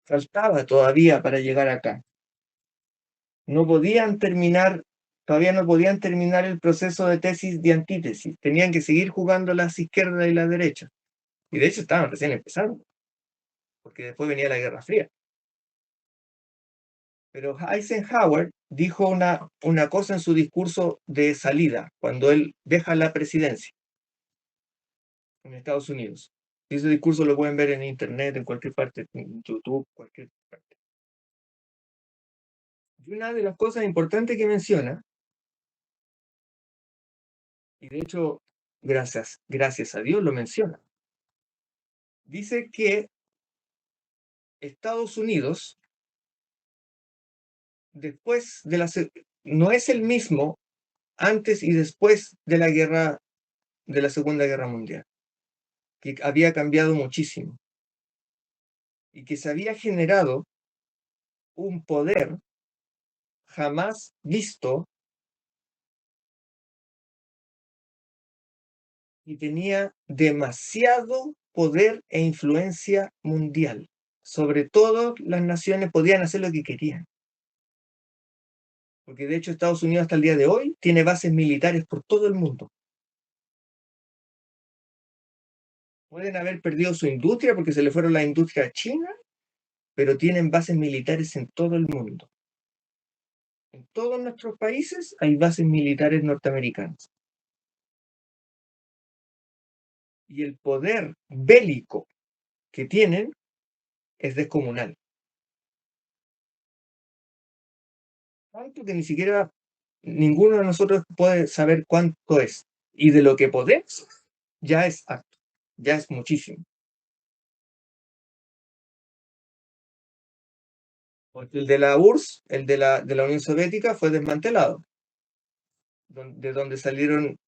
Faltaba todavía para llegar acá. No podían terminar, todavía no podían terminar el proceso de tesis de antítesis. Tenían que seguir jugando las izquierdas y las derechas. Y de hecho estaban recién empezando, porque después venía la Guerra Fría. Pero Eisenhower dijo una cosa en su discurso de salida, cuando él deja la presidencia en Estados Unidos. Y ese discurso lo pueden ver en internet, en cualquier parte, en YouTube, cualquier parte. Y una de las cosas importantes que menciona, y de hecho, gracias a Dios lo menciona, dice que Estados Unidos, después de no es el mismo antes y después de la guerra, de la Segunda Guerra Mundial, que había cambiado muchísimo y que se había generado un poder jamás visto y tenía demasiado poder e influencia mundial. Sobre todo las naciones podían hacer lo que querían. Porque de hecho Estados Unidos hasta el día de hoy tiene bases militares por todo el mundo. Pueden haber perdido su industria porque se le fueron las industrias a China, pero tienen bases militares en todo el mundo. En todos nuestros países hay bases militares norteamericanas. Y el poder bélico que tienen es descomunal. Tanto que ni siquiera ninguno de nosotros puede saber cuánto es. Y de lo que podemos, ya es harto, ya es muchísimo. Porque el de la URSS, el de la Unión Soviética, fue desmantelado, de donde salieron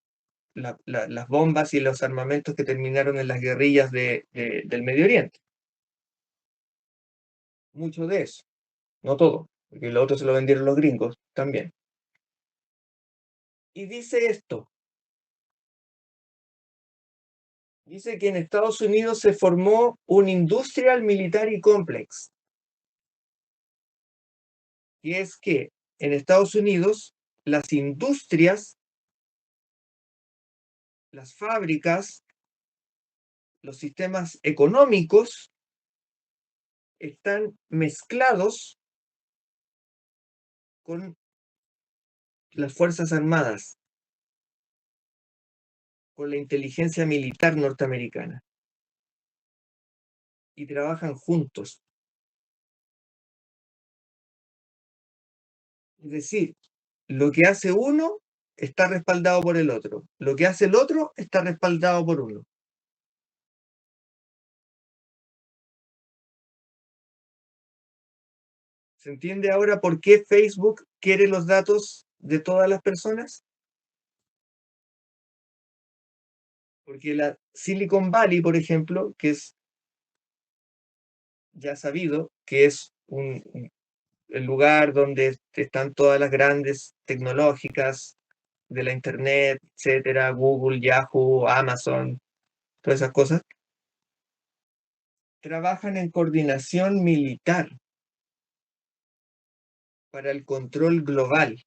las bombas y los armamentos que terminaron en las guerrillas del Medio Oriente. Mucho de eso, no todo, porque lo otro se lo vendieron los gringos también. Y dice esto, dice que en Estados Unidos se formó un Industrial Military Complex, y es que en Estados Unidos las industrias, las fábricas, los sistemas económicos están mezclados con las Fuerzas Armadas, con la inteligencia militar norteamericana, y trabajan juntos. Es decir, lo que hace uno está respaldado por el otro, lo que hace el otro está respaldado por uno. ¿Se entiende ahora por qué Facebook quiere los datos de todas las personas? Porque la Silicon Valley, por ejemplo, que es ya sabido que es el lugar donde están todas las grandes tecnológicas de la Internet, etcétera, Google, Yahoo, Amazon, todas esas cosas, trabajan en coordinación militar para el control global.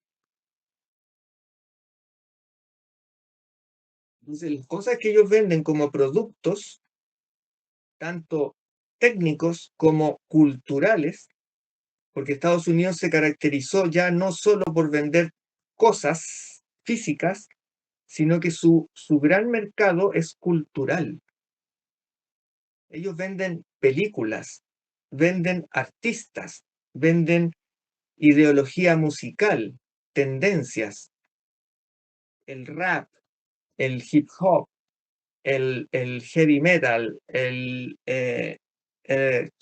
Entonces, las cosas que ellos venden como productos, tanto técnicos como culturales, porque Estados Unidos se caracterizó ya no solo por vender cosas físicas, sino que su gran mercado es cultural. Ellos venden películas, venden artistas, venden ideología musical, tendencias, el rap, el hip hop, el heavy metal,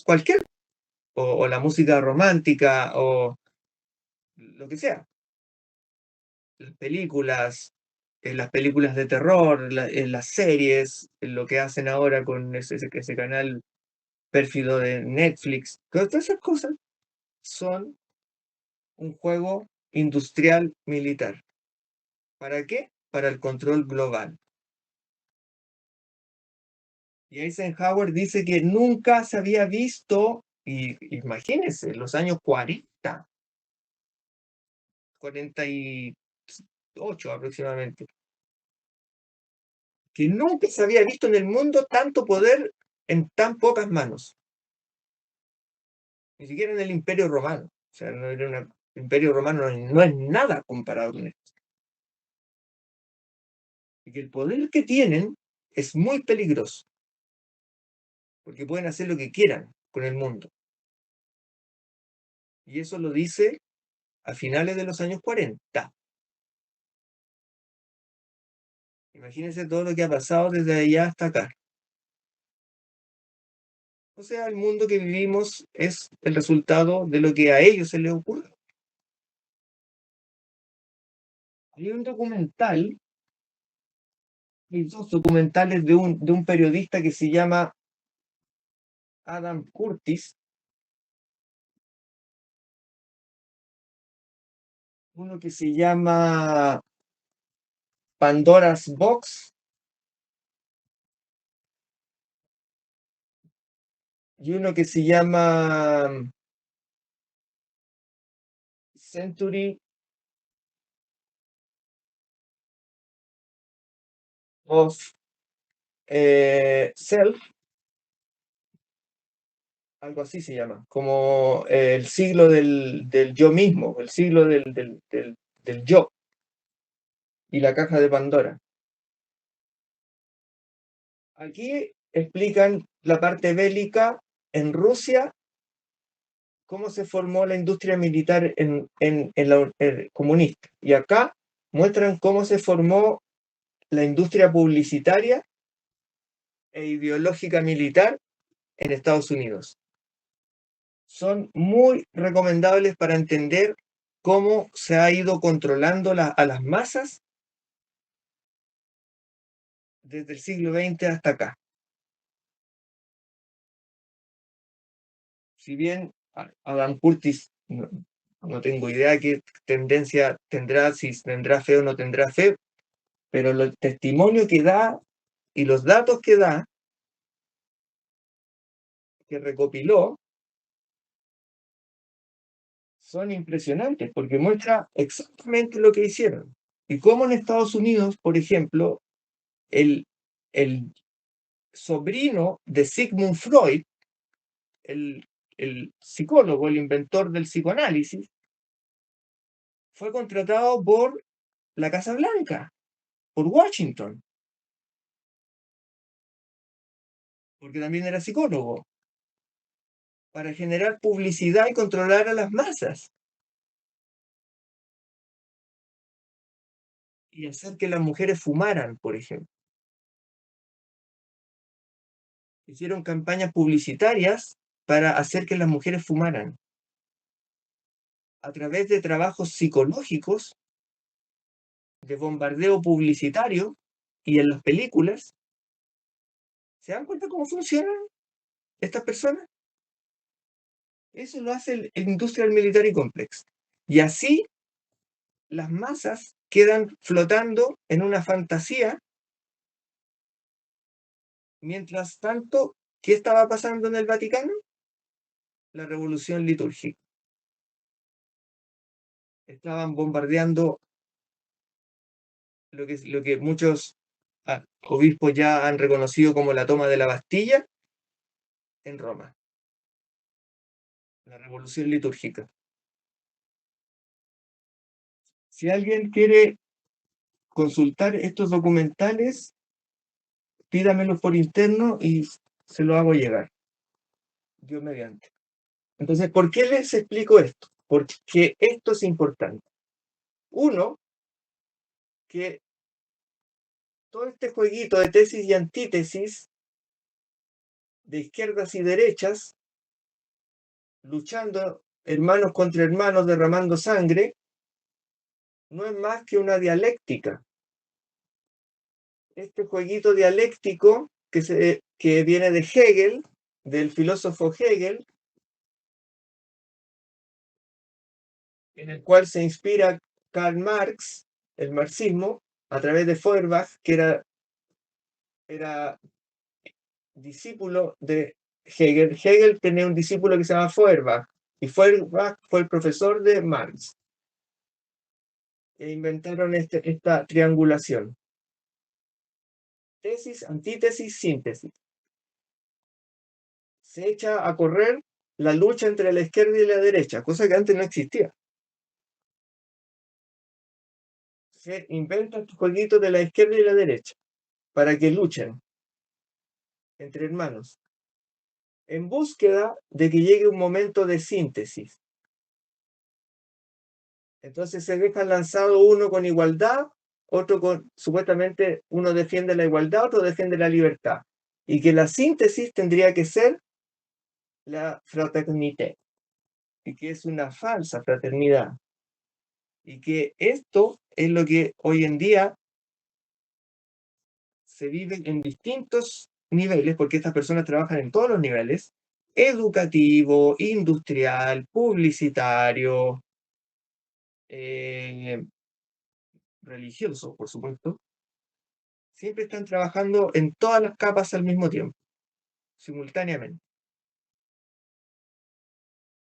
cualquier, o la música romántica, o lo que sea, las películas de terror, las series, lo que hacen ahora con ese canal pérfido de Netflix, todas esas cosas son un juego industrial militar. ¿Para qué? Para el control global. Y Eisenhower dice que nunca se había visto, y imagínense, los años 48 aproximadamente, que nunca se había visto en el mundo tanto poder en tan pocas manos, ni siquiera en el Imperio Romano. O sea, no era el Imperio Romano no es nada comparado con esto. Y que el poder que tienen es muy peligroso, porque pueden hacer lo que quieran con el mundo. Y eso lo dice a finales de los años 40. Imagínense todo lo que ha pasado desde allá hasta acá. O sea, el mundo que vivimos es el resultado de lo que a ellos se les ocurre. Hay un documental, hay dos documentales de un periodista que se llama Adam Curtis, uno que se llama Pandora's Box y uno que se llama Century of Self, algo así se llama, como el siglo del yo mismo, el siglo del yo y la caja de Pandora. Aquí explican la parte bélica en Rusia, cómo se formó la industria militar comunista. Y acá muestran cómo se formó la industria publicitaria e ideológica militar en Estados Unidos. Son muy recomendables para entender cómo se ha ido controlando a las masas desde el siglo XX hasta acá. Si bien Adam Curtis, no tengo idea qué tendencia tendrá, si tendrá fe o no tendrá fe, pero el testimonio que da y los datos que da, que recopiló, son impresionantes porque muestra exactamente lo que hicieron. Y cómo en Estados Unidos, por ejemplo, el, el sobrino de Sigmund Freud, el, el psicólogo, el inventor del psicoanálisis, fue contratado por la Casa Blanca, por Washington, porque también era psicólogo, para generar publicidad y controlar a las masas y hacer que las mujeres fumaran, por ejemplo. Hicieron campañas publicitarias para hacer que las mujeres fumaran a través de trabajos psicológicos, de bombardeo publicitario y en las películas. ¿Se dan cuenta cómo funcionan estas personas? Eso lo hace el Industrial Military Complex. Y así las masas quedan flotando en una fantasía. Mientras tanto, ¿qué estaba pasando en el Vaticano? La revolución litúrgica. Estaban bombardeando lo que muchos obispos ya han reconocido como la toma de la Bastilla, en Roma, la revolución litúrgica. Si alguien quiere consultar estos documentales, pídamelos por interno y se lo hago llegar, Dios mediante. Entonces, ¿por qué les explico esto? Porque esto es importante. Uno, que todo este jueguito de tesis y antítesis, de izquierdas y derechas, luchando hermanos contra hermanos, derramando sangre, no es más que una dialéctica. Este jueguito dialéctico que viene de Hegel, del filósofo Hegel, en el cual se inspira Karl Marx, el marxismo, a través de Feuerbach, que era discípulo de Hegel. Hegel tenía un discípulo que se llama Feuerbach, y Feuerbach fue el profesor de Marx. E inventaron esta triangulación. Tesis, antítesis, síntesis. Se echa a correr la lucha entre la izquierda y la derecha, cosa que antes no existía. Se inventa el jueguito de la izquierda y la derecha para que luchen entre hermanos, en búsqueda de que llegue un momento de síntesis. Entonces se dejan lanzado uno con igualdad, otro supuestamente uno defiende la igualdad, otro defiende la libertad. Y que la síntesis tendría que ser la fraternité, y que es una falsa fraternidad. Y que esto es lo que hoy en día se vive en distintos niveles, porque estas personas trabajan en todos los niveles: educativo, industrial, publicitario, religioso, por supuesto. Siempre están trabajando en todas las capas al mismo tiempo, simultáneamente.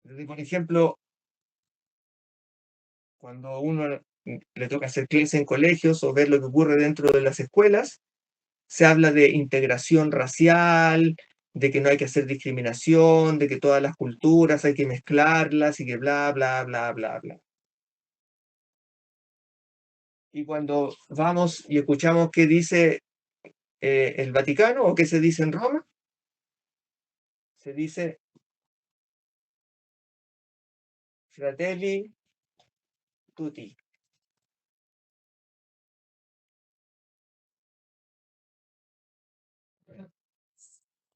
Desde, por ejemplo, cuando uno le toca hacer clases en colegios o ver lo que ocurre dentro de las escuelas, se habla de integración racial, de que no hay que hacer discriminación, de que todas las culturas hay que mezclarlas y que bla, bla, bla, bla, bla. Y cuando vamos y escuchamos qué dice el Vaticano o qué se dice en Roma, se dice Fratelli Tutti.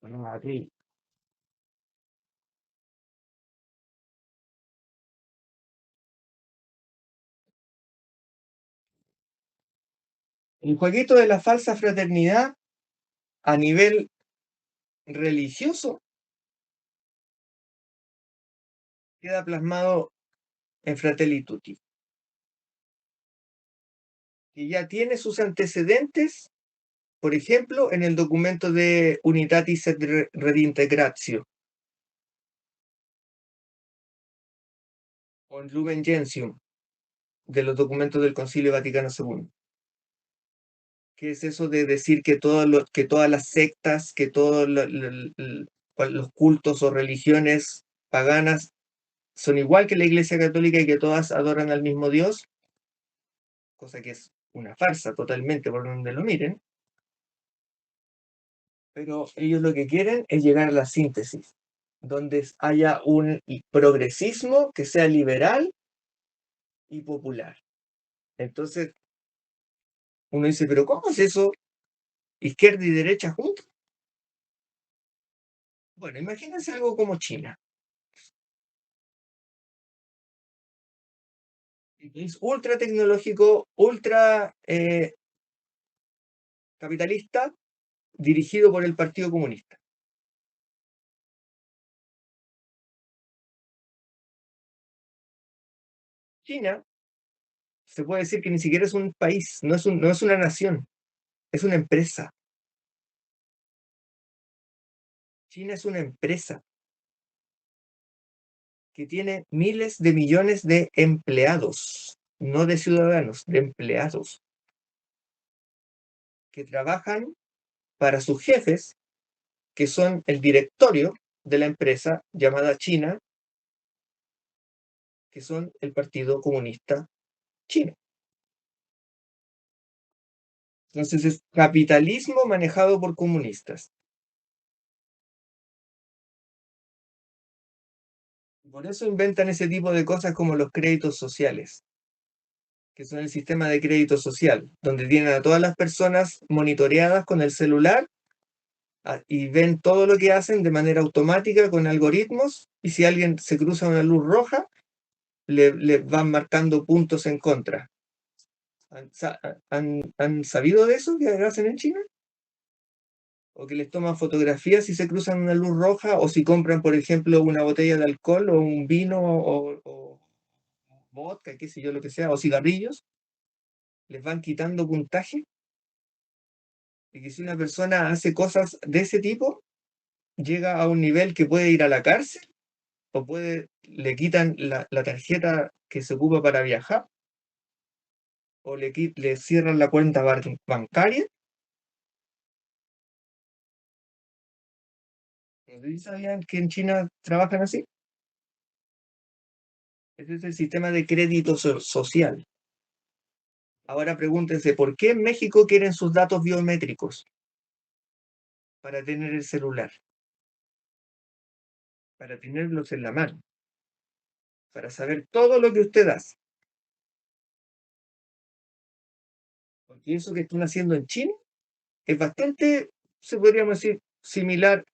Aquí. El jueguito de la falsa fraternidad a nivel religioso queda plasmado en Fratelli Tutti, que ya tiene sus antecedentes, por ejemplo, en el documento de Unitatis et Redintegratio, o en Lumen Gentium, de los documentos del Concilio Vaticano II. ¿Qué es eso de decir que todas las sectas, que todos los cultos o religiones paganas son igual que la Iglesia Católica y que todas adoran al mismo Dios? Cosa que es una farsa totalmente por donde lo miren. Pero ellos lo que quieren es llegar a la síntesis, donde haya un progresismo que sea liberal y popular. Entonces, uno dice, ¿pero cómo es eso? ¿Izquierda y derecha juntos? Bueno, imagínense algo como China. Es ultra tecnológico, ultra capitalista, dirigido por el Partido Comunista. China se puede decir que ni siquiera es un país, no es una nación, es una empresa. China es una empresa que tiene miles de millones de empleados, no de ciudadanos, de empleados, que trabajan para sus jefes, que son el directorio, de la empresa llamada China, que son el Partido Comunista Chino. Entonces es capitalismo manejado por comunistas. Por eso inventan ese tipo de cosas como los créditos sociales, que son el sistema de crédito social, donde tienen a todas las personas monitoreadas con el celular y ven todo lo que hacen de manera automática con algoritmos, y si alguien se cruza una luz roja, le van marcando puntos en contra. ¿Han sabido de eso que hacen en China? O que les toman fotografías si se cruzan una luz roja, o si compran, por ejemplo, una botella de alcohol o un vino o vodka, qué sé yo, lo que sea, o cigarrillos, les van quitando puntaje. Y que si una persona hace cosas de ese tipo, llega a un nivel que puede ir a la cárcel, o le quitan la tarjeta que se ocupa para viajar, o le cierran la cuenta bancaria. No sé si sabían que en China trabajan así. Ese es el sistema de crédito social. Ahora pregúntense, ¿por qué en México quieren sus datos biométricos para tener el celular? Para tenerlos en la mano, para saber todo lo que usted hace. Porque eso que están haciendo en China es bastante, se podríamos decir, similar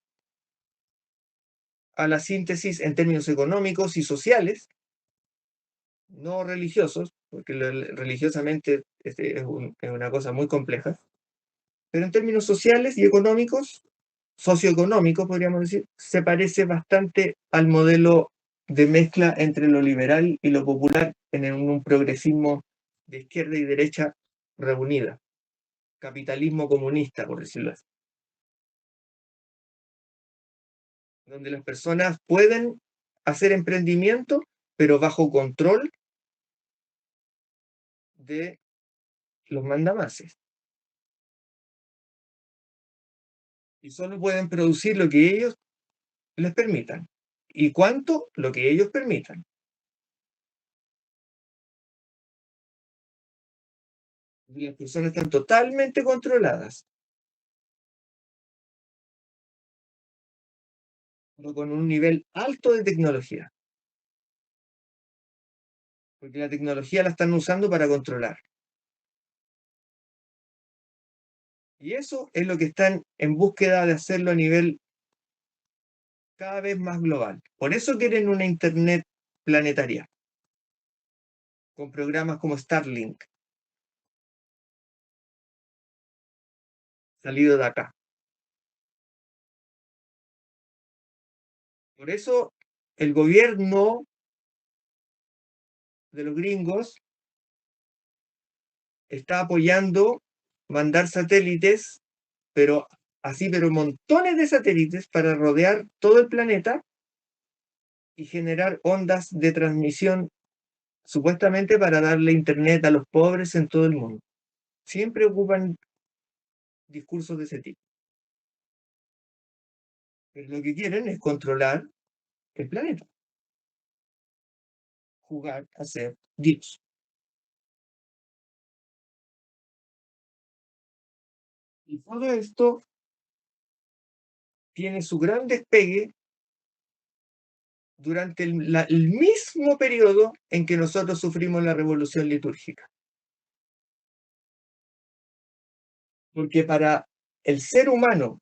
a la síntesis en términos económicos y sociales, no religiosos, porque religiosamente es una cosa muy compleja, pero en términos sociales y económicos, socioeconómicos, podríamos decir, se parece bastante al modelo de mezcla entre lo liberal y lo popular en un progresismo de izquierda y derecha reunida, capitalismo comunista, por decirlo así, donde las personas pueden hacer emprendimiento, pero bajo control de los mandamases. Y solo pueden producir lo que ellos les permitan. ¿Y cuánto? Lo que ellos permitan. Y las personas están totalmente controladas, pero con un nivel alto de tecnología. Porque la tecnología la están usando para controlar. Y eso es lo que están en búsqueda de hacerlo a nivel cada vez más global. Por eso quieren una Internet planetaria, con programas como Starlink, salido de acá. Por eso el gobierno de los gringos está apoyando mandar satélites, pero pero montones de satélites para rodear todo el planeta y generar ondas de transmisión, supuestamente para darle internet a los pobres en todo el mundo. Siempre ocupan discursos de ese tipo. Pero lo que quieren es controlar el planeta, jugar a ser Dios. Y todo esto tiene su gran despegue durante el mismo periodo en que nosotros sufrimos la revolución litúrgica. Porque para el ser humano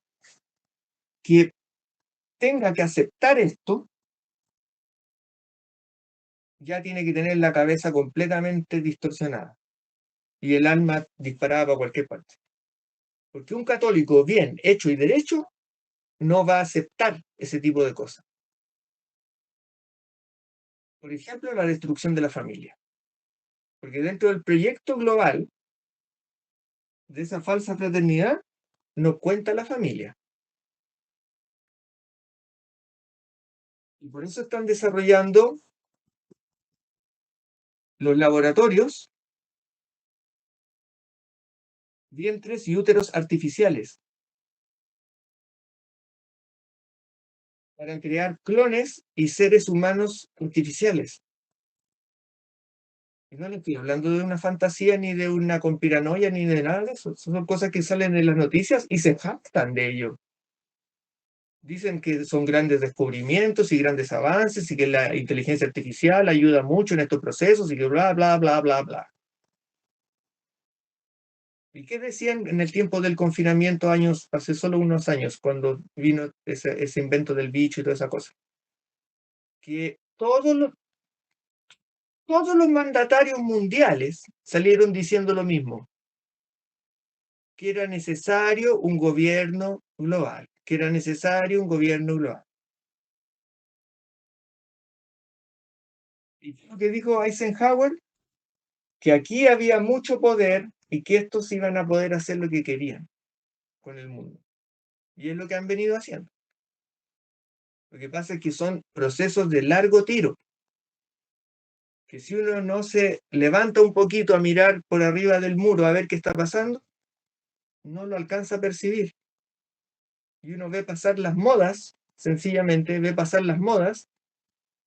que tenga que aceptar esto, ya tiene que tener la cabeza completamente distorsionada y el alma disparada para cualquier parte. Porque un católico bien hecho y derecho no va a aceptar ese tipo de cosas. Por ejemplo, la destrucción de la familia. Porque dentro del proyecto global de esa falsa fraternidad no cuenta la familia. Y por eso están desarrollando los laboratorios vientres y úteros artificiales, para crear clones y seres humanos artificiales. Y no le estoy hablando de una fantasía, ni de una conspiranoia, ni de nada de eso. Son cosas que salen en las noticias y se jactan de ello. Dicen que son grandes descubrimientos y grandes avances y que la inteligencia artificial ayuda mucho en estos procesos y que bla, bla, bla, bla, bla. ¿Y qué decían en el tiempo del confinamiento años, hace solo unos años, cuando vino ese invento del bicho y toda esa cosa? Que todos los mandatarios mundiales salieron diciendo lo mismo, que era necesario un gobierno global, que era necesario un gobierno global. ¿Y lo que dijo Eisenhower? Que aquí había mucho poder y que estos iban a poder hacer lo que querían con el mundo. Y es lo que han venido haciendo. Lo que pasa es que son procesos de largo tiro, que si uno no se levanta un poquito a mirar por arriba del muro a ver qué está pasando, no lo alcanza a percibir. Y uno ve pasar las modas, sencillamente ve pasar las modas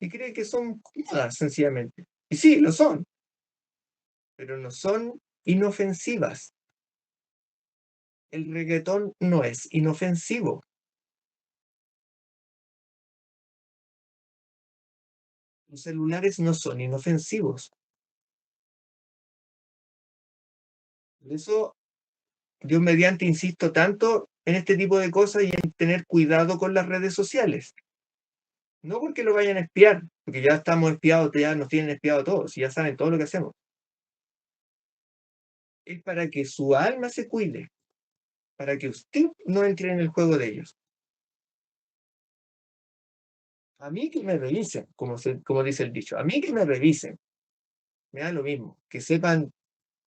y cree que son modas, sencillamente. Y sí, lo son, pero no son inofensivas. El reggaetón no es inofensivo. Los celulares no son inofensivos. Por eso, Dios mediante, insisto tanto en este tipo de cosas y en tener cuidado con las redes sociales. No porque lo vayan a espiar, porque ya estamos espiados, ya nos tienen espiados todos y ya saben todo lo que hacemos. Es para que su alma se cuide, para que usted no entre en el juego de ellos. A mí que me revisen, como dice el dicho, a mí que me revisen, me da lo mismo, que sepan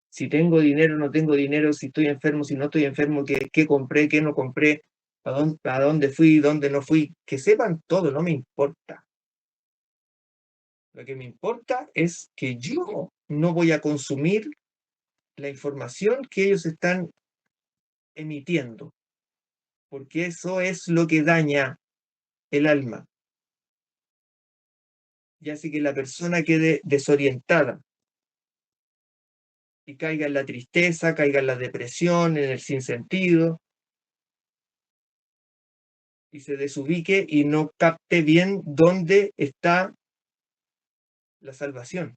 si tengo dinero, no tengo dinero, si estoy enfermo, si no estoy enfermo, qué compré, qué no compré, a dónde fui, dónde no fui, que sepan todo, no me importa. Lo que me importa es que yo no voy a consumir la información que ellos están emitiendo, porque eso es lo que daña el alma y hace que la persona quede desorientada y caiga en la tristeza, caiga en la depresión, en el sinsentido, y se desubique y no capte bien dónde está la salvación.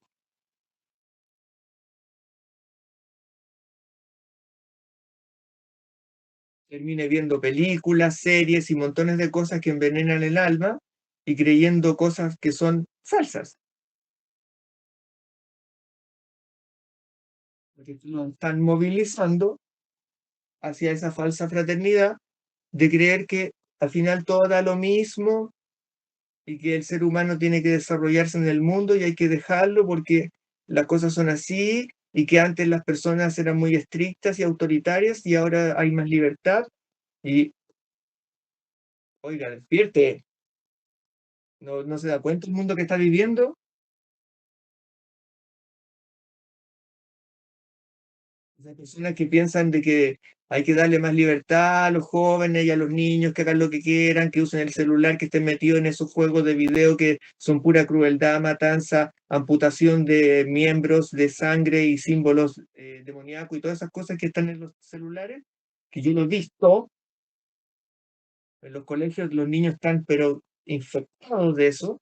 Termine viendo películas, series y montones de cosas que envenenan el alma y creyendo cosas que son falsas, porque nos están movilizando hacia esa falsa fraternidad de creer que al final todo da lo mismo y que el ser humano tiene que desarrollarse en el mundo y hay que dejarlo porque las cosas son así y que antes las personas eran muy estrictas y autoritarias y ahora hay más libertad y, oiga, despierte, no se da cuenta el mundo que está viviendo. Hay personas que piensan de que hay que darle más libertad a los jóvenes y a los niños, que hagan lo que quieran, que usen el celular, que estén metidos en esos juegos de video que son pura crueldad, matanza, amputación de miembros, de sangre y símbolos demoníacos y todas esas cosas que están en los celulares, que yo lo he visto en los colegios, los niños están pero infectados de eso,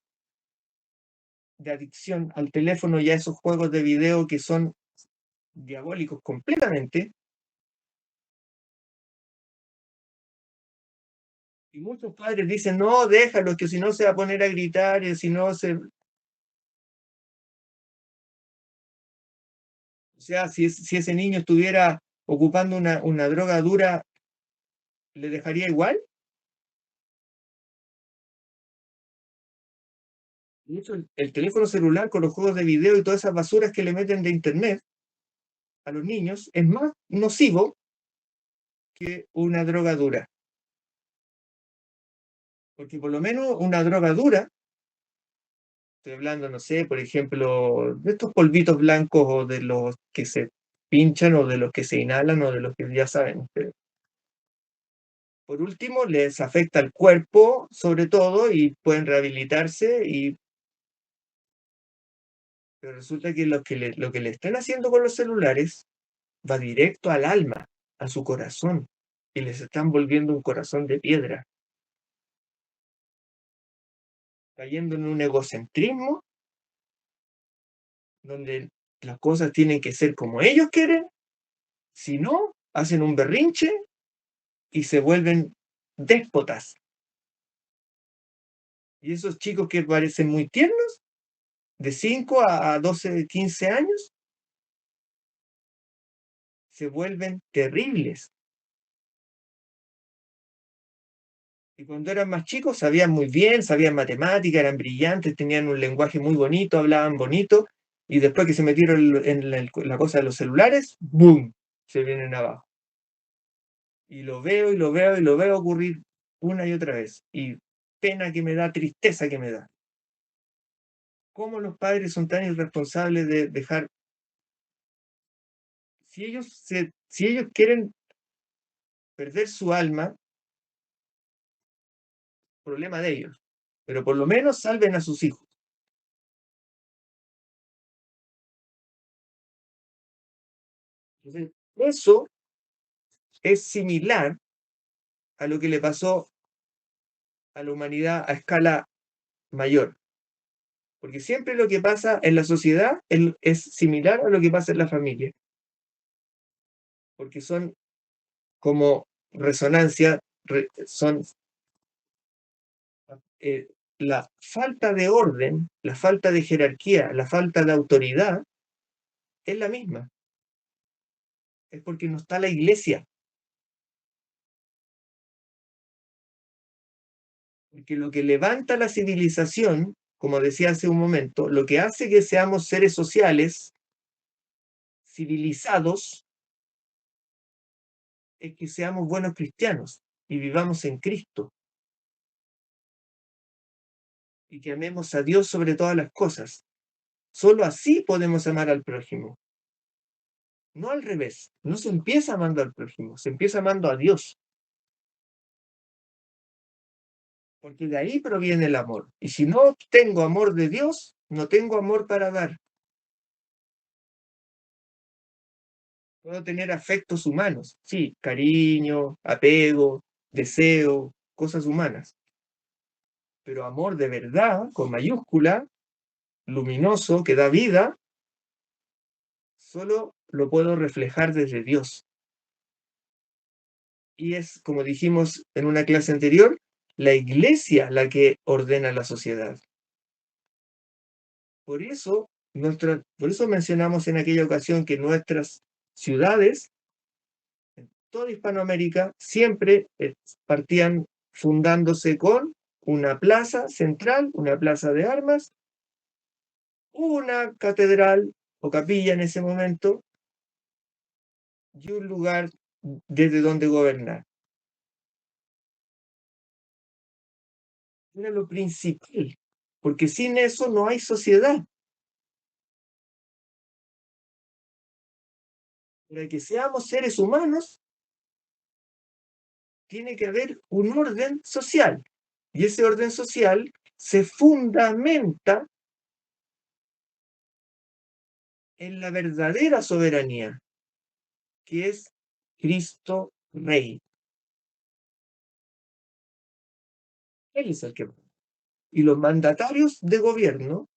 de adicción al teléfono y a esos juegos de video que son diabólicos completamente. Y muchos padres dicen, no, déjalo, que si no se va a poner a gritar, y si no se... O sea, si ese niño estuviera ocupando una droga dura, ¿le dejaría igual? De hecho, el teléfono celular con los juegos de video y todas esas basuras que le meten de internet a los niños es más nocivo que una droga dura. Porque por lo menos una droga dura, estoy hablando, no sé, por ejemplo, de estos polvitos blancos o de los que se pinchan o de los que se inhalan o de los que ya saben ustedes. Por último, les afecta el cuerpo, sobre todo, y pueden rehabilitarse, pero resulta que lo que le están haciendo con los celulares va directo al alma, a su corazón, y les están volviendo un corazón de piedra, cayendo en un egocentrismo donde las cosas tienen que ser como ellos quieren, si no, hacen un berrinche y se vuelven déspotas. Y esos chicos que parecen muy tiernos, de 5 a 12, 15 años, se vuelven terribles. Y cuando eran más chicos sabían muy bien, sabían matemática, eran brillantes, tenían un lenguaje muy bonito, hablaban bonito, y después que se metieron en la cosa de los celulares, ¡boom!, se vienen abajo. Y lo veo y lo veo y lo veo ocurrir una y otra vez. Y pena que me da, tristeza que me da. ¿Cómo los padres son tan irresponsables de dejar, si ellos quieren perder su alma, problema de ellos, pero por lo menos salven a sus hijos. Entonces, eso es similar a lo que le pasó a la humanidad a escala mayor, porque siempre lo que pasa en la sociedad es similar a lo que pasa en la familia, porque son como resonancia, son eh, la falta de orden, la falta de jerarquía, la falta de autoridad es la misma, es porque no está la iglesia, porque lo que levanta la civilización, como decía hace un momento, lo que hace que seamos seres sociales, civilizados, es que seamos buenos cristianos y vivamos en Cristo y que amemos a Dios sobre todas las cosas. Solo así podemos amar al prójimo, no al revés. No se empieza amando al prójimo, se empieza amando a Dios, porque de ahí proviene el amor. Y si no tengo amor de Dios, no tengo amor para dar. Puedo tener afectos humanos, sí, cariño, apego, deseo, cosas humanas, pero amor de verdad, con mayúscula, luminoso, que da vida, solo lo puedo reflejar desde Dios. Y es, como dijimos en una clase anterior, la iglesia la que ordena la sociedad. Por eso mencionamos en aquella ocasión que nuestras ciudades, en toda Hispanoamérica, siempre partían fundándose con una plaza central, una plaza de armas, una catedral o capilla en ese momento y un lugar desde donde gobernar. Era lo principal, porque sin eso no hay sociedad. Para que seamos seres humanos, tiene que haber un orden social. Y ese orden social se fundamenta en la verdadera soberanía, que es Cristo Rey. Él es el que... Y los mandatarios de gobierno,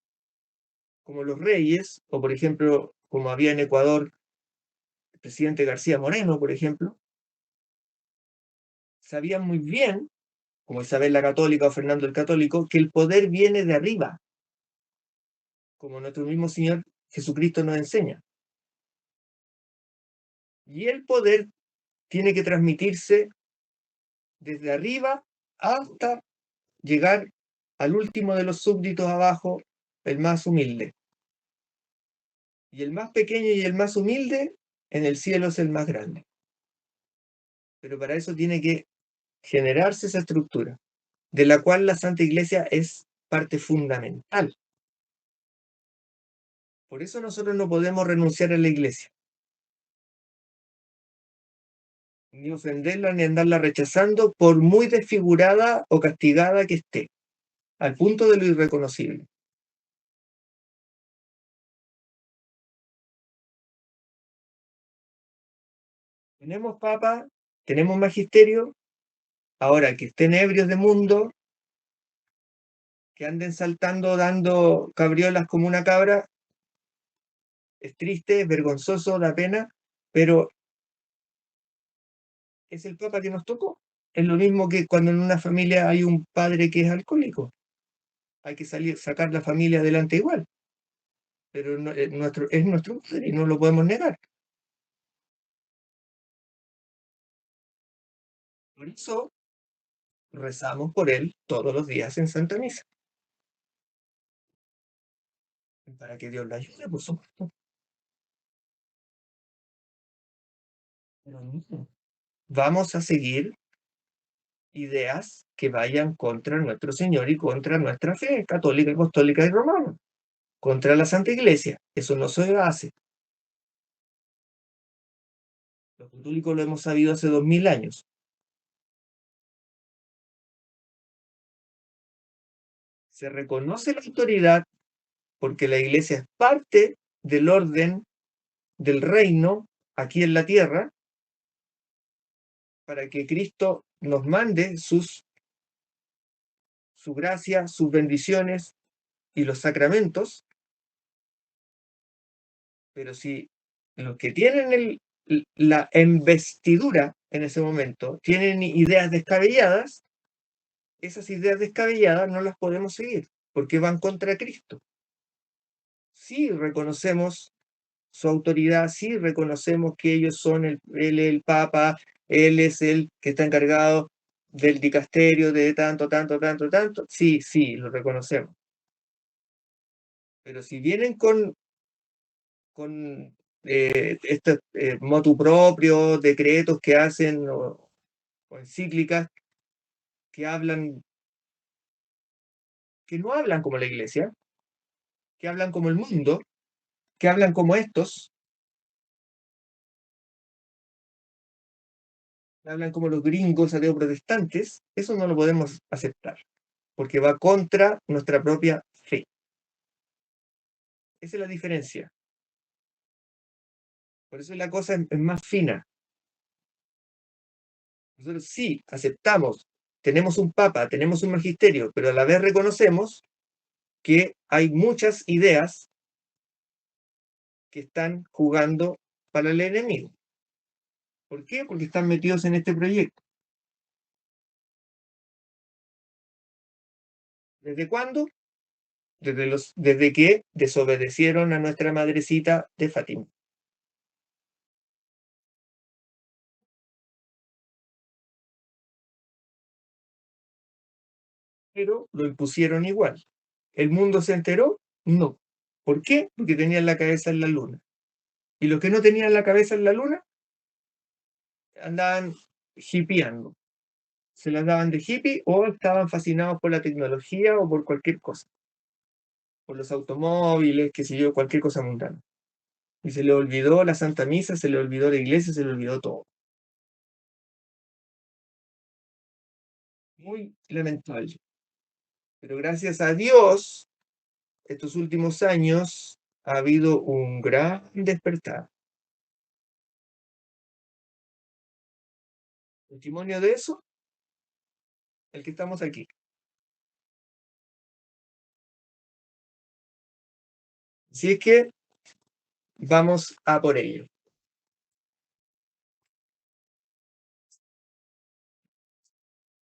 como los reyes, o por ejemplo, como había en Ecuador, el presidente García Moreno, por ejemplo, sabían muy bien, como Isabel la Católica o Fernando el Católico, que el poder viene de arriba, como nuestro mismo Señor Jesucristo nos enseña. Y el poder tiene que transmitirse desde arriba hasta llegar al último de los súbditos abajo, el más humilde. Y el más pequeño y el más humilde en el cielo es el más grande. Pero para eso tiene que generarse esa estructura, de la cual la Santa Iglesia es parte fundamental. Por eso nosotros no podemos renunciar a la Iglesia. ni ofenderla ni andarla rechazando por muy desfigurada o castigada que esté, al punto de lo irreconocible. Tenemos papa, tenemos magisterio, ahora que estén ebrios de mundo, que anden saltando, dando cabriolas como una cabra, es triste, es vergonzoso, da pena, pero es el papa que nos tocó. Es lo mismo que cuando en una familia hay un padre que es alcohólico. Hay que salir, sacar la familia adelante igual, pero es nuestro padre y no lo podemos negar. Por eso rezamos por él todos los días en Santa Misa, para que Dios la ayude, por supuesto. Pero no, vamos a seguir ideas que vayan contra nuestro Señor y contra nuestra fe católica, apostólica y romana, contra la Santa Iglesia. Eso no se hace. Los católicos lo hemos sabido hace 2000 años. Se reconoce la autoridad porque la Iglesia es parte del orden del reino aquí en la tierra, para que Cristo nos mande su gracia, sus bendiciones y los sacramentos. Pero si los que tienen la investidura en ese momento tienen ideas descabelladas, esas ideas descabelladas no las podemos seguir, porque van contra Cristo. Sí reconocemos su autoridad, sí reconocemos que ellos son él es el Papa, él es el que está encargado del dicasterio de tanto, tanto, tanto, tanto, sí, sí, lo reconocemos. Pero si vienen con estos motu propio, decretos que hacen o encíclicas que hablan, que no hablan como la iglesia, que hablan como el mundo, que hablan como estos, que hablan como los gringos ateo-protestantes, eso no lo podemos aceptar, porque va contra nuestra propia fe. Esa es la diferencia. Por eso la cosa es más fina. Nosotros sí aceptamos, tenemos un papa, tenemos un magisterio, pero a la vez reconocemos que hay muchas ideas que están jugando para el enemigo. ¿Por qué? Porque están metidos en este proyecto. ¿Desde cuándo? Desde que desobedecieron a nuestra madrecita de Fátima. Pero lo impusieron igual. ¿El mundo se enteró? No. ¿Por qué? Porque tenían la cabeza en la luna. Y los que no tenían la cabeza en la luna andaban hippieando. Se las daban de hippie o estaban fascinados por la tecnología o por cualquier cosa. Por los automóviles, qué sé yo, cualquier cosa mundana. Y se le olvidó la Santa Misa, se le olvidó la iglesia, se le olvidó todo. Muy lamentable. Pero gracias a Dios, estos últimos años ha habido un gran despertar. Testimonio de eso, el que estamos aquí. Así es que vamos a por ello.